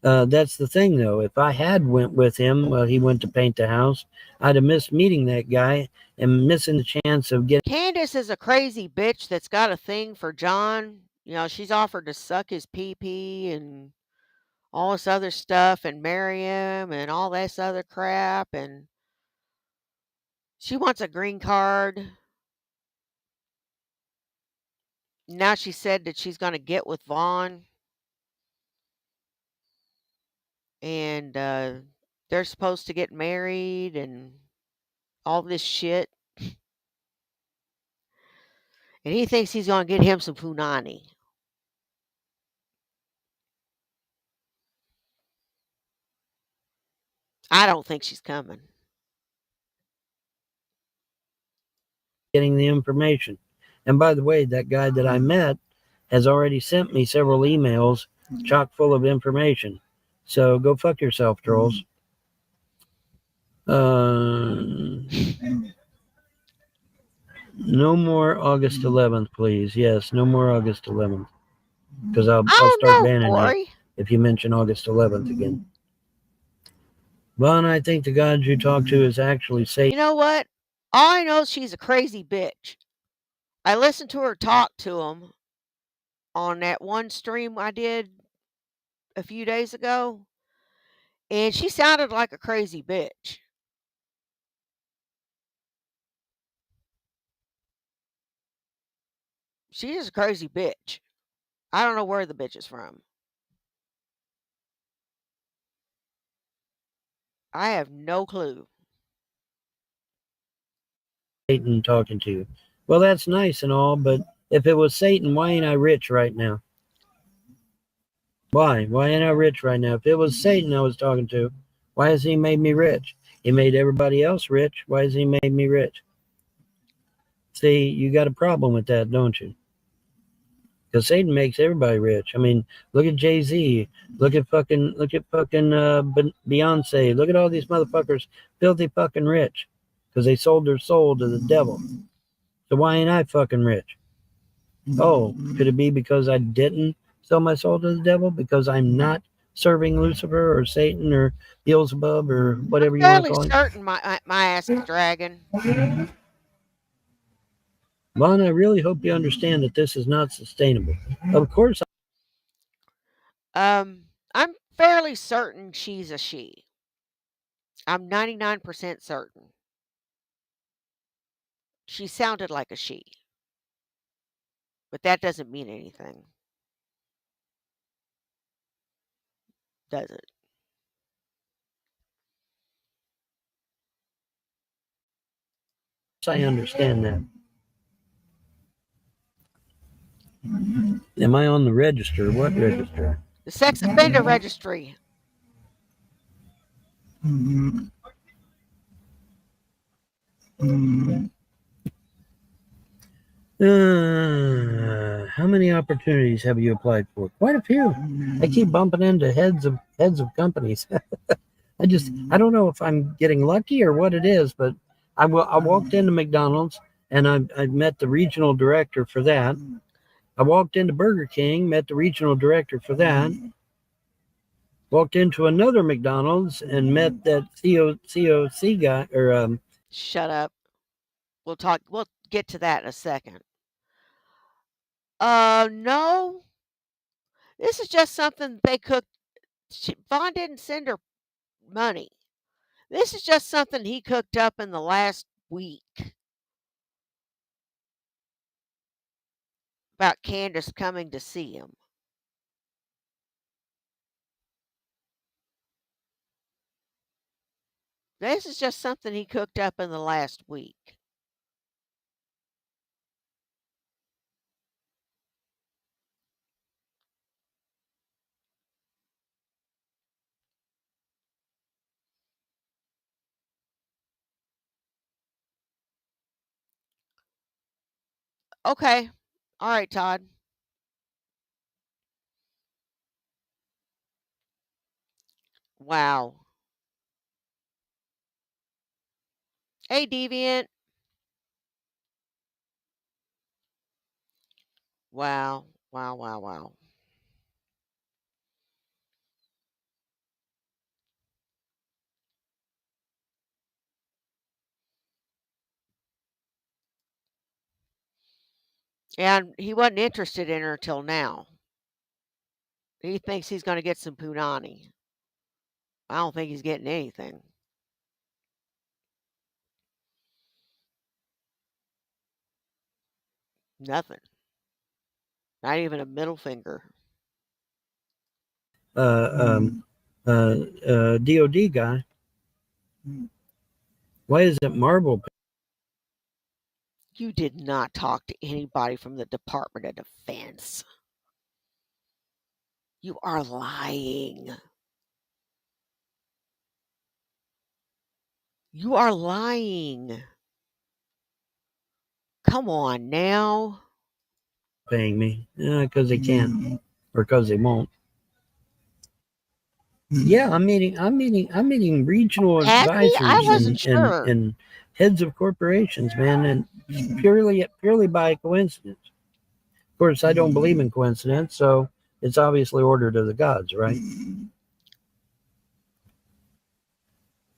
that's the thing, though. If I had went with him while he went to paint the house, I'd have missed meeting that guy and missing the chance of getting. Candace is a crazy bitch that's got a thing for John. You know, she's offered to suck his pee-pee and all this other stuff and marry him and all this other crap, and she wants a green card. Now she said that she's going to get with Vaughn, and they're supposed to get married and all this shit. And he thinks he's going to get him some punani. I don't think she's coming. Getting the information. And by the way, that guy that I met has already sent me several emails chock full of information. So go fuck yourself, trolls. No more August 11th, please. Yes, no more August 11th. Because I'll I start don't know, banning you Corey. if you mention August 11th again. Well, and I think the God you talk to is actually Satan. You know what? All I know is she's a crazy bitch. I listened to her talk to him on that one stream I did a few days ago, and she sounded like a crazy bitch. She's just a crazy bitch. I don't know where the bitch is from. I have no clue. Satan talking to you. Well, that's nice and all, but if it was Satan, why ain't I rich right now? Why? Why ain't I rich right now? If it was Satan I was talking to, why has he made me rich? He made everybody else rich. Why has he made me rich? See, you got a problem with that, don't you? Because Satan makes everybody rich. I mean, look at Jay-Z. Look at fucking Beyonce. Look at all these motherfuckers, filthy fucking rich, because they sold their soul to the devil. So why ain't I fucking rich? Oh, could it be because I didn't sell my soul to the devil? Because I'm not serving Lucifer or Satan or Beelzebub or whatever you want to Fairly call it? certain my ass is a dragon. Vaughn, I really hope you understand that this is not sustainable. Of course, I'm fairly certain she's a she. I'm 99% certain. She sounded like a she, but that doesn't mean anything, does it? I understand that. Am I on the register? What register? The sex offender registry. How many opportunities have you applied for? Quite a few. I keep bumping into heads of companies. I don't know if I'm getting lucky or what it is, but I walked into McDonald's and I met the regional director for that. I walked into Burger King, met the regional director for that. Walked into another McDonald's and met that COC guy or Shut up. We'll get to that in a second. No. This is just something they cooked. Vaughn didn't send her money. This is just something he cooked up in the last week about Candace coming to see him. This is just something he cooked up in the last week. Okay. All right, Todd. Wow. Hey, Deviant. Wow. Wow, wow, wow. And he wasn't interested in her till now. He thinks he's going to get some punani. I don't think he's getting anything. Nothing. Not even a middle finger. DOD guy. Why is it marble? You did not talk to anybody from the Department of Defense. You are lying. You are lying. Come on now. Paying me because they can't or because they won't. Yeah, I'm meeting regional Happy? I advisors wasn't sure. and heads of corporations, man, and purely by coincidence. Of course, I don't believe in coincidence, so it's obviously ordered of the gods, right?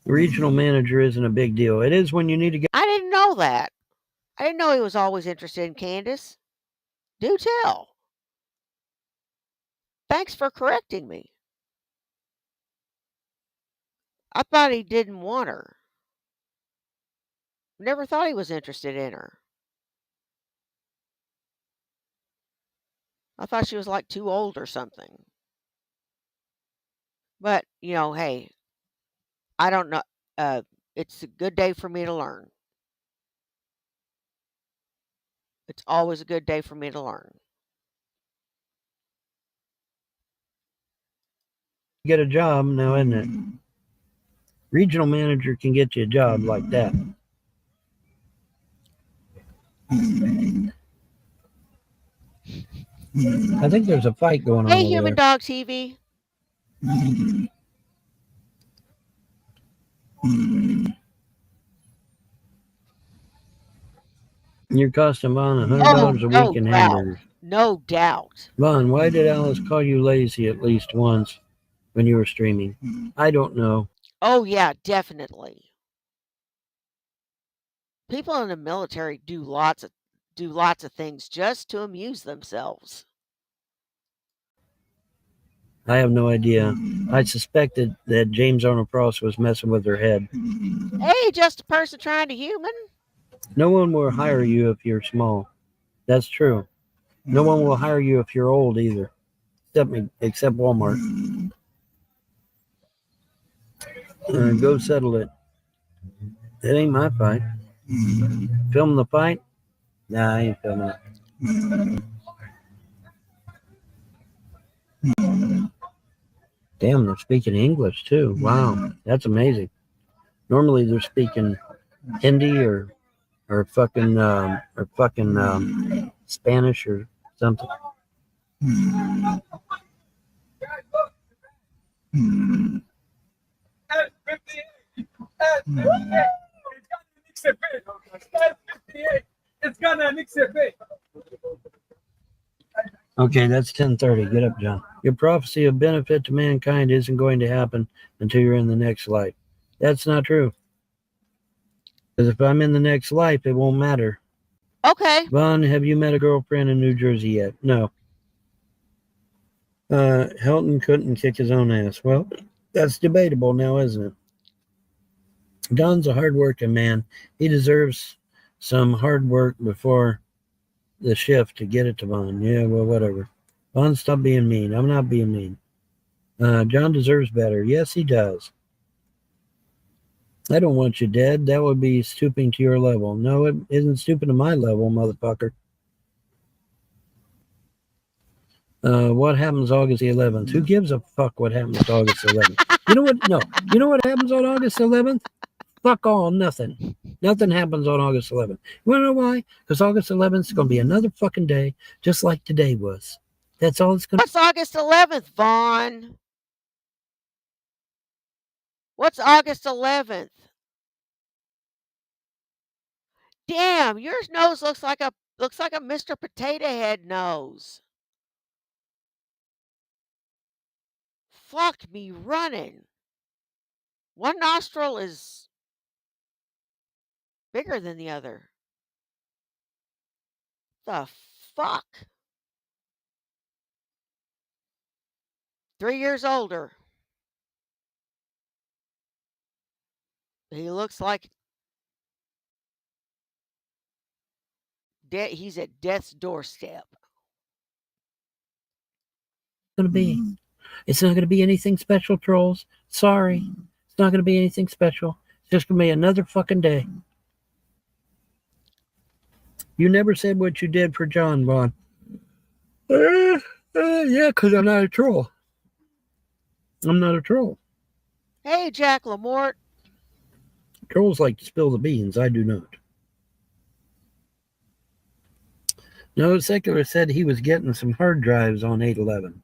The regional manager isn't a big deal. It is when you need to get. I didn't know that. I didn't know he was always interested in Candace. Do tell. Thanks for correcting me. I thought he didn't want her. Never thought he was interested in her. I thought she was like too old or something. But, hey, I don't know. It's a good day for me to learn. It's always a good day for me to learn. Get a job now, isn't it? Regional manager can get you a job like that. I think there's a fight going on Hey, over Human there. Dog TV. You're costing Vaughn $100 Oh, a no week in doubt. hamburgers. No doubt. Vaughn, why did Alice call you lazy at least once when you were streaming? I don't know. Oh, yeah, definitely. People in the military do lots of things just to amuse themselves. I have no idea. I suspected that James Arnold Frost was messing with her head. Hey, just a person trying to human. No one will hire you if you're small. That's true. No one will hire you if you're old either. Except Walmart. Go settle it. It ain't my fight. Film the fight? Nah, I ain't filming it. Damn, they're speaking English too. Wow, that's amazing. Normally they're speaking Hindi or fucking Spanish or something. Okay, that's 10:30. Get up, John. Your prophecy of benefit to mankind isn't going to happen until you're in the next life. That's not true. Because if I'm in the next life, it won't matter. Okay. Vaughn, have you met a girlfriend in New Jersey yet? No. Helton couldn't kick his own ass. Well, that's debatable now, isn't it? Don's a hard-working man. He deserves some hard work before the shift to get it to Vaughn. Yeah, well, whatever. Vaughn, stop being mean. I'm not being mean. John deserves better. Yes, he does. I don't want you dead. That would be stooping to your level. No, it isn't stooping to my level, motherfucker. What happens August 11th? Who gives a fuck what happens August 11th? You know what? No. You know what happens on August 11th? Fuck all, nothing. Nothing happens on August 11th. You want to know why? Because August 11th is going to be another fucking day, just like today was. That's all it's going to What's August 11th, Vaughn? What's August 11th? Damn, your nose looks like a Looks like a Mr. Potato Head nose. Fuck me running. One nostril is bigger than the other. The fuck? 3 years older. He looks like he's at death's doorstep. Gonna be. It's not gonna be anything special, trolls. Sorry. It's not gonna be anything special. It's just gonna be another fucking day. You never said what you did for John, Vaughn. Yeah, because I'm not a troll. I'm not a troll. Hey, Jack Lamort. Trolls like to spill the beans. I do not. No, Secular said he was getting some hard drives on 811.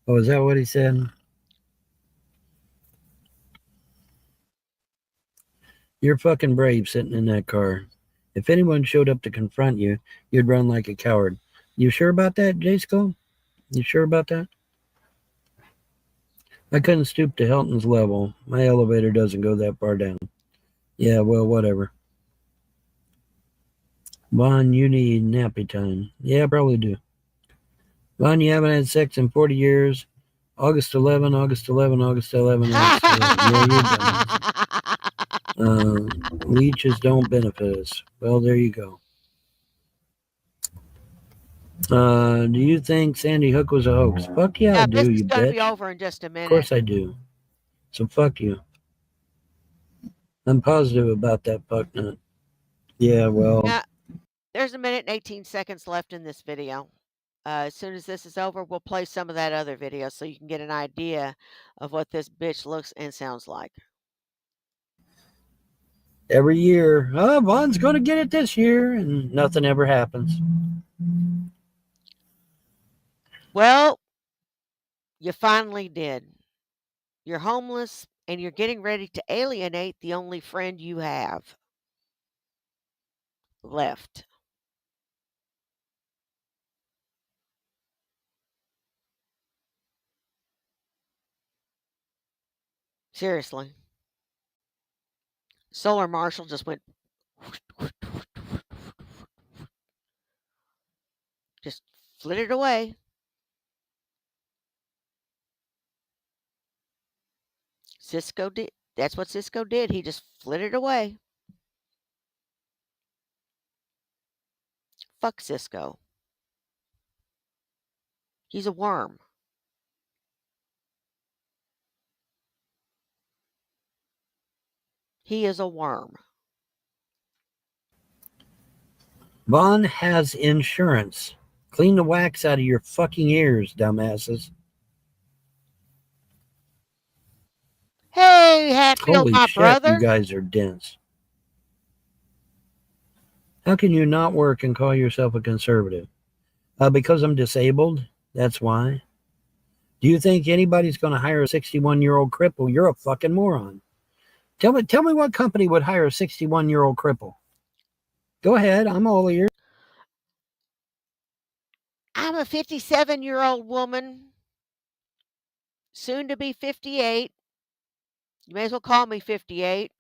Oh, is that what he said? You're fucking brave sitting in that car. If anyone showed up to confront you, you'd run like a coward. You sure about that, J Skull? You sure about that? I couldn't stoop to Helton's level. My elevator doesn't go that far down. Yeah, well, whatever. Vaughn, you need nappy time. Yeah, I probably do. Vaughn, you haven't had sex in 40 years. August 11, August 11, August 11, August 11. Yeah, you're done. Leeches don't benefit us. Well, there you go. Do you think Sandy Hook was a hoax? Fuck yeah, I do, This is you going to bitch. be over in just a minute. Of course I do. So fuck you. I'm positive about that fuck nut. Yeah, well. Yeah, there's 1 minute and 18 seconds left in this video. As soon as this is over, we'll play some of that other video so you can get an idea of what this bitch looks and sounds like. Every year, Vaughn's going to get it this year, and nothing ever happens. Well, you finally did. You're homeless and you're getting ready to alienate the only friend you have left. Seriously. Solar Marshall just went. Just flitted away. Cisco did. That's what Cisco did. He just flitted away. Fuck Cisco. He's a worm. He is a worm. Vaughn has insurance. Clean the wax out of your fucking ears, dumbasses. Hey, Hatfield, Holy my shit, brother. you guys are dense. How can you not work and call yourself a conservative? Because I'm disabled? That's why. Do you think anybody's going to hire a 61-year-old cripple? You're a fucking moron. Tell me what company would hire a 61-year-old cripple? Go ahead, I'm all ears. I'm a 57-year-old woman, soon to be 58. You may as well call me 58.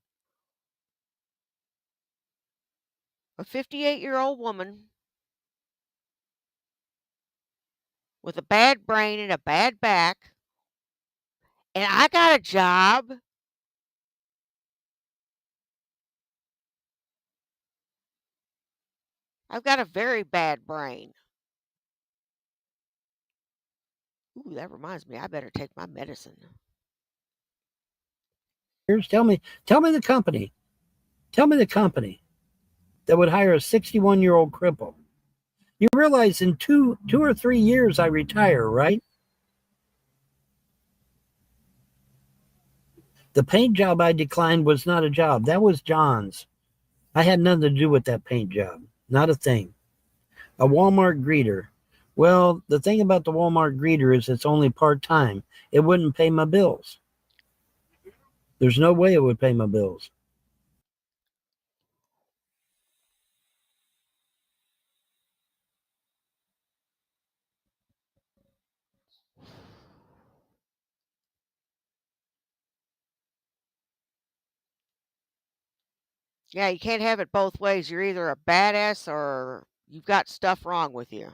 A 58-year-old woman with a bad brain and a bad back. And I got a job. I've got a very bad brain. Ooh, that reminds me, I better take my medicine. Tell me the company. Tell me the company that would hire a 61-year-old cripple. You realize in two or 3 years I retire, right? The paint job I declined was not a job. That was John's. I had nothing to do with that paint job. Not a thing. A Walmart greeter. Well, the thing about the Walmart greeter is it's only part-time. It wouldn't pay my bills. There's no way it would pay my bills. Yeah, you can't have it both ways. You're either a badass or you've got stuff wrong with you.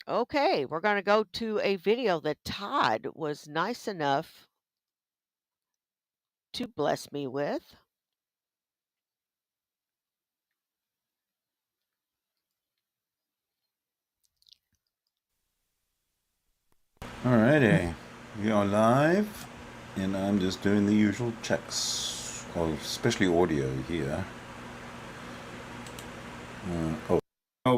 Okay, we're going to go to a video that Todd was nice enough to bless me with. Alrighty, we are live, and I'm just doing the usual checks, especially audio here.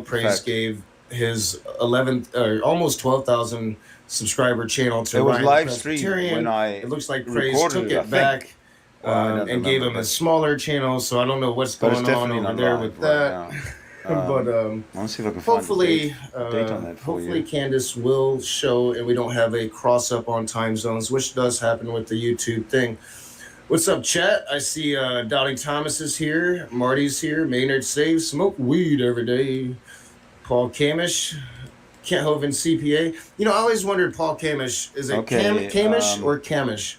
Praise gave his 11th or almost 12,000 subscriber channel to It was Ryan live the streamed Presbyterian. when I It looks like Praise recorded took it, I it think. back Well, I don't and gave remember, him a but- smaller channel, so I don't know what's But it's going on definitely over not there live with right that. now. But I'll see if I can find hopefully, the date on that for hopefully you. Candace will show, and we don't have a cross up on time zones, which does happen with the YouTube thing. What's up, chat? I see Doubting Thomas is here, Marty's here, Maynard Save, smoke weed every day. Paul Kamish, Kenthoven CPA. You know, I always wondered, Paul Kamish, is it Okay, Kamish or Kamish?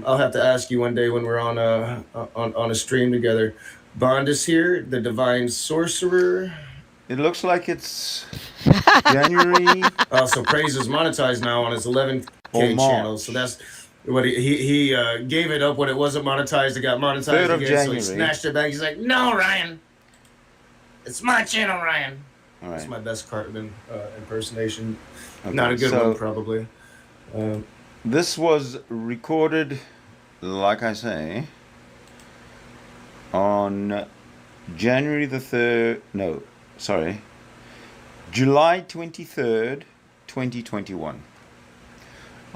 I'll have to ask you one day when we're on a stream together. Bond is here, the Divine Sorcerer. It looks like it's January. So Praise is monetized now on his 11K Or March. channel. So that's what he gave it up when it wasn't monetized. It got monetized 3rd of again. So January. he snatched it back. He's like, no, Ryan. It's my channel, Ryan. All That's right. my best Cartman impersonation. Okay, Not a good so one, probably. This was recorded, like I say, on January the 3rd. No, sorry. July 23rd, 2021.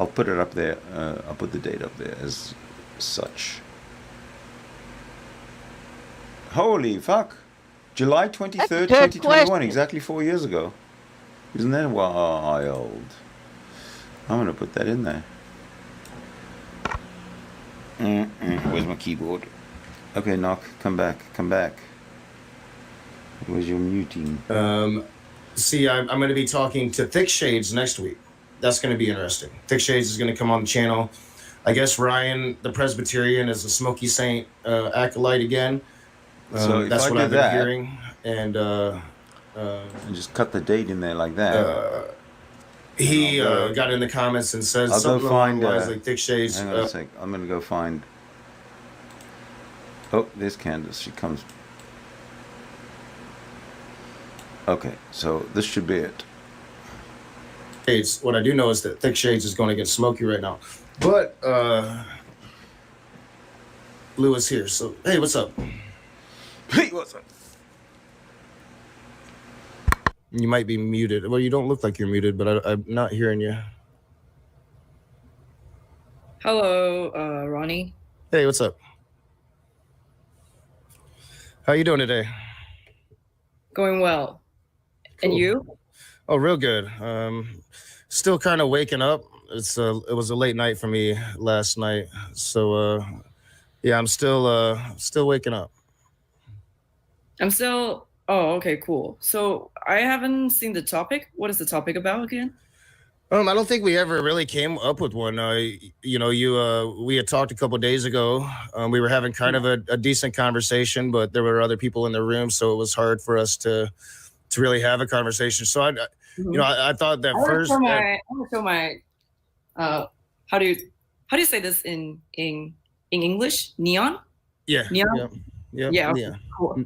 I'll put it up there. I'll put the date up there as such. Holy fuck. July 23rd, That's a good 2021, question. exactly 4 years ago. Isn't that wild? I'm going to put that in there. Where's my keyboard? Okay, Knock, come back. Where's your muting? See, I'm going to be talking to Thick Shades next week. That's going to be interesting. Thick Shades is going to come on the channel. I guess Ryan, the Presbyterian, is a Smoky Saint acolyte again. So if That's I what do I've been that- hearing. And And just cut the date in there like that. he I'll go- got in the comments and said I'll go something along find, the lines like Thick Shades. Hang on a sec. I'm going to go find... Oh, there's Candace. She comes... Okay, so this should be it. Shades. What I do know is that Thick Shades is going against Smokey right now. But Lou is here. So, hey, what's up? Hey, what's up? You might be muted. Well, you don't look like you're muted, but I'm not hearing you. Hello, Ronnie. Hey, what's up? How you doing today? Going well. And Cool. you? Oh, real good. Still kind of waking up. It was a late night for me last night. So yeah, I'm still waking up. I'm still. Oh, okay, cool. So I haven't seen the topic. What is the topic about again? I don't think we ever really came up with one. We had talked a couple days ago. We were having kind of a decent conversation, but there were other people in the room, so it was hard for us to really have a conversation. So I thought that I want first. to show my. How do you say this in English? Neon. Yeah. Neon? Yeah. Yeah. Yeah. Cool.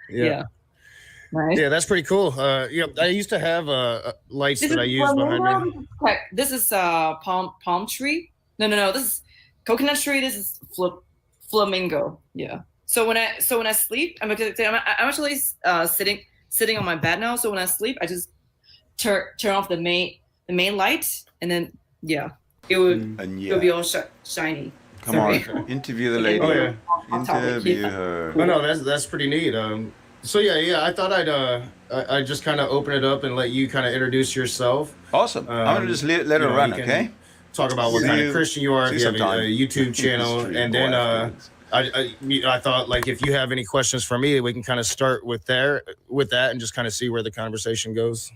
Yeah. Yeah. Nice. Yeah, that's pretty cool. I used to have lights This that I is used behind me. flamingo. This is palm tree. No. This is coconut tree. This is flamingo. Yeah. So when I sleep, I'm actually sitting on my bed now. So when I sleep, I just turn off the main light, and then it would And it'll be all shiny. Come Sorry. on, interview the lady. Oh, yeah. Hot topic, Interview yeah. her. Oh, no, that's pretty neat. So yeah, I thought I'd just kind of open it up and let you kind of introduce yourself. Awesome. I'm going to just let her run, you can okay? Talk about what See kind you- of Christian you are. see If you have sometime. a YouTube channel, Stream and or then afterwards. I thought like if you have any questions for me, we can kind of start with that and just kind of see where the conversation goes.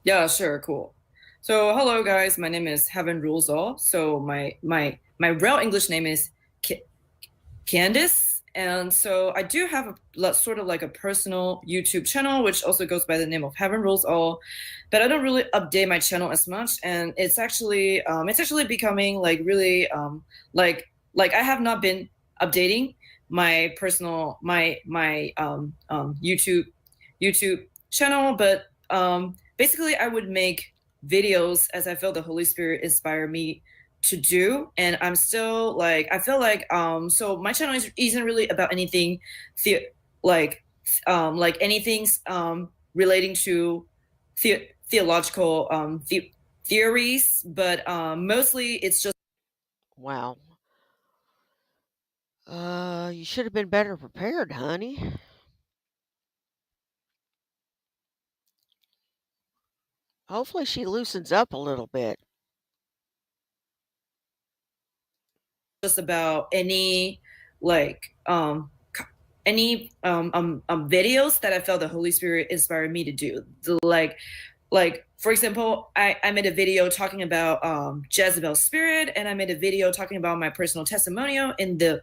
Yeah, sure, cool. So hello guys, my name is Heaven Rules All. So my real English name is Candice, and so I do have a sort of like a personal YouTube channel, which also goes by the name of Heaven Rules All, but I don't really update my channel as much, and it's actually becoming like really like I have not been updating my personal YouTube channel, but basically I would make videos as I feel the Holy Spirit inspire me to do, and I'm still like I feel like so my channel isn't really about anything like anything relating to theological theories, but mostly it's just Wow. You should have been better prepared, honey. Hopefully she loosens up a little bit. about any like videos that I felt the Holy Spirit inspired me to do. Like for example, I made a video talking about Jezebel's spirit, and I made a video talking about my personal testimonial in the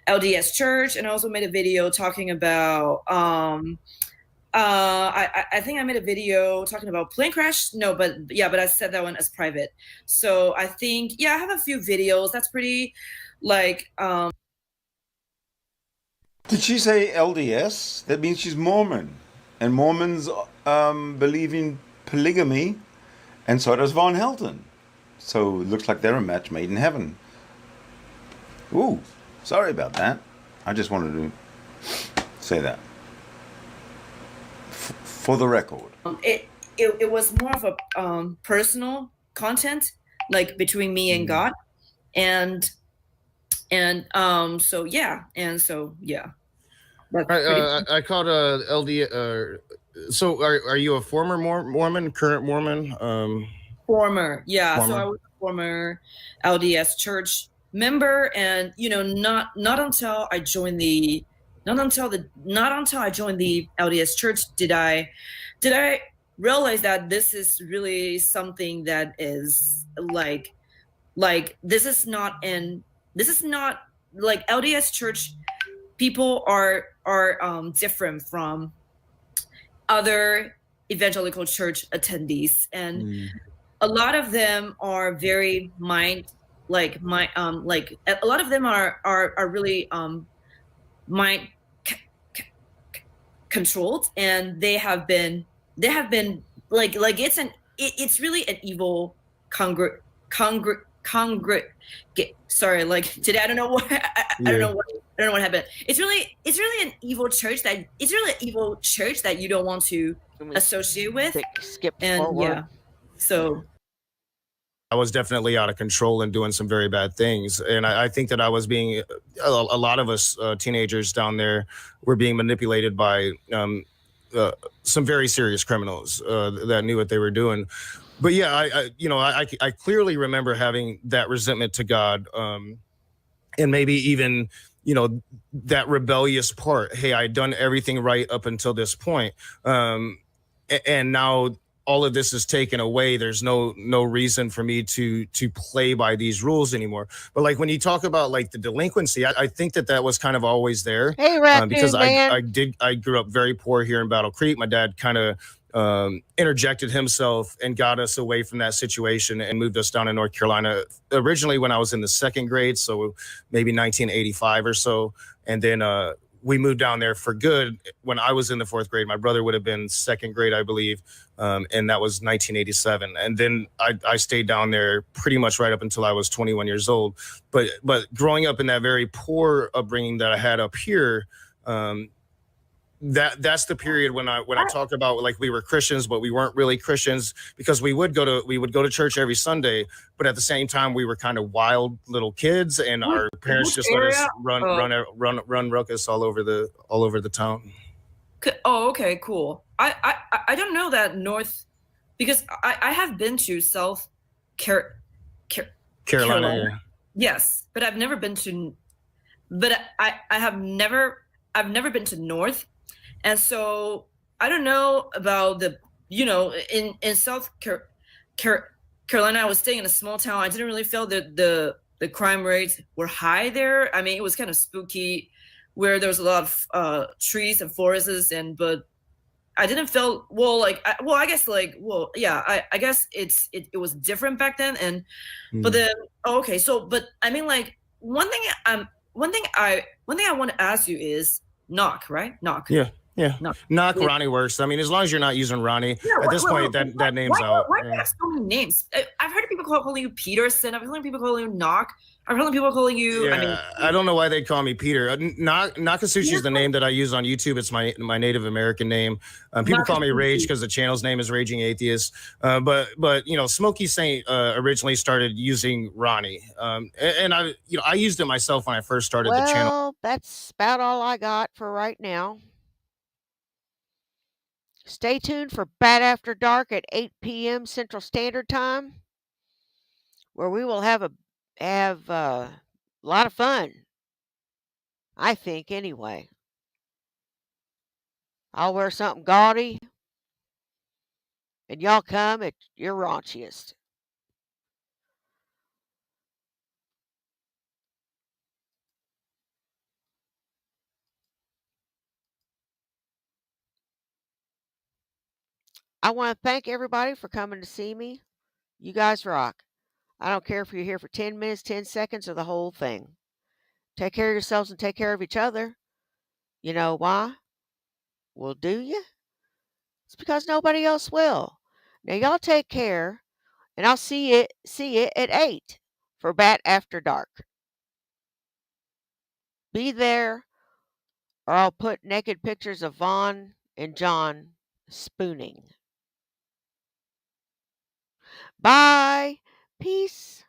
LDS church, and I also made a video talking about I think I made a video talking about plane crash. No, but I said that one as private. So I think I have a few videos. That's pretty like Did she say LDS? That means she's Mormon. And Mormons believe in polygamy, and so does Von Helton. So it looks like they're a match made in heaven. Ooh, sorry about that. I just wanted to say that. For the record. It was more of a personal content, like between me and God. And so yeah. I called LD. So are you a former Mormon, current Mormon? Former, yeah. Former. So I was a former LDS church member, and not until I joined the LDS church did I realize that this is really something that is like this is not like LDS church people are different from other evangelical church attendees, and a lot of them are very a lot of them are really mind controlled, and they have been like it's really an evil sorry, like today I don't know what I don't know what happened. It's really an evil church that you don't want to associate with. Skip and forward. So I was definitely out of control and doing some very bad things, and I think that I was being a lot of us teenagers down there were being manipulated by some very serious criminals that knew what they were doing. But yeah, I clearly remember having that resentment to God, and maybe even that rebellious part. Hey, I'd done everything right up until this point, and now all of this is taken away. There's no reason for me to play by these rules anymore. But like when you talk about like the delinquency, I think that was kind of always there. Hey, Raccoon because Man. I grew up very poor here in Battle Creek. My dad kind of interjected himself and got us away from that situation and moved us down in North Carolina originally when I was in the second grade, so maybe 1985 or so, and then we moved down there for good when I was in the fourth grade. My brother would have been second grade, I believe, and that was 1987. And then I stayed down there pretty much right up until I was 21 years old. But growing up in that very poor upbringing that I had up here, that's the period when I talk about like we were Christians, but we weren't really Christians, because we would go to church every Sunday, but at the same time we were kind of wild little kids, and our parents just let us run ruckus all over the town. Oh, okay, cool. I don't know that North, because I have been to South Carolina. Yeah. Yes, but I've never been but I have I've never been to North, and so I don't know about the in South Carolina. I was staying in a small town. I didn't really feel that the crime rates were high there. I mean, it was kind of spooky, where there was a lot of trees and forests, but I didn't feel I guess I guess it was different back then, and but then okay, so but I mean like one thing I want to ask you is knock, right? Knock. Yeah. Yeah. Knock With- Ronnie works. I mean, as long as you're not using Ronnie, at this point, that name's out. Why do you have so many names? I've heard people calling you Peterson. I've heard people calling you Knock. I've heard people calling you. Yeah, I don't know why they call me Peter. Nakasushi is the name that I use on YouTube. It's my Native American name. People call me Rage because the channel's name is Raging Atheist. But Smoky Saint originally started using Ronnie, and I used it myself when I first started the channel. Well, that's about all I got for right now. Stay tuned for Bat After Dark at 8 p.m. Central Standard Time, where we will have a lot of fun. I think, anyway. I'll wear something gaudy, and y'all come at your raunchiest. I want to thank everybody for coming to see me. You guys rock. I don't care if you're here for 10 minutes, 10 seconds, or the whole thing. Take care of yourselves and take care of each other. You know why? Well, do you? It's because nobody else will. Now, y'all take care, and I'll see you at 8 for Bat After Dark. Be there, or I'll put naked pictures of Vaughn and John spooning. Bye. Peace.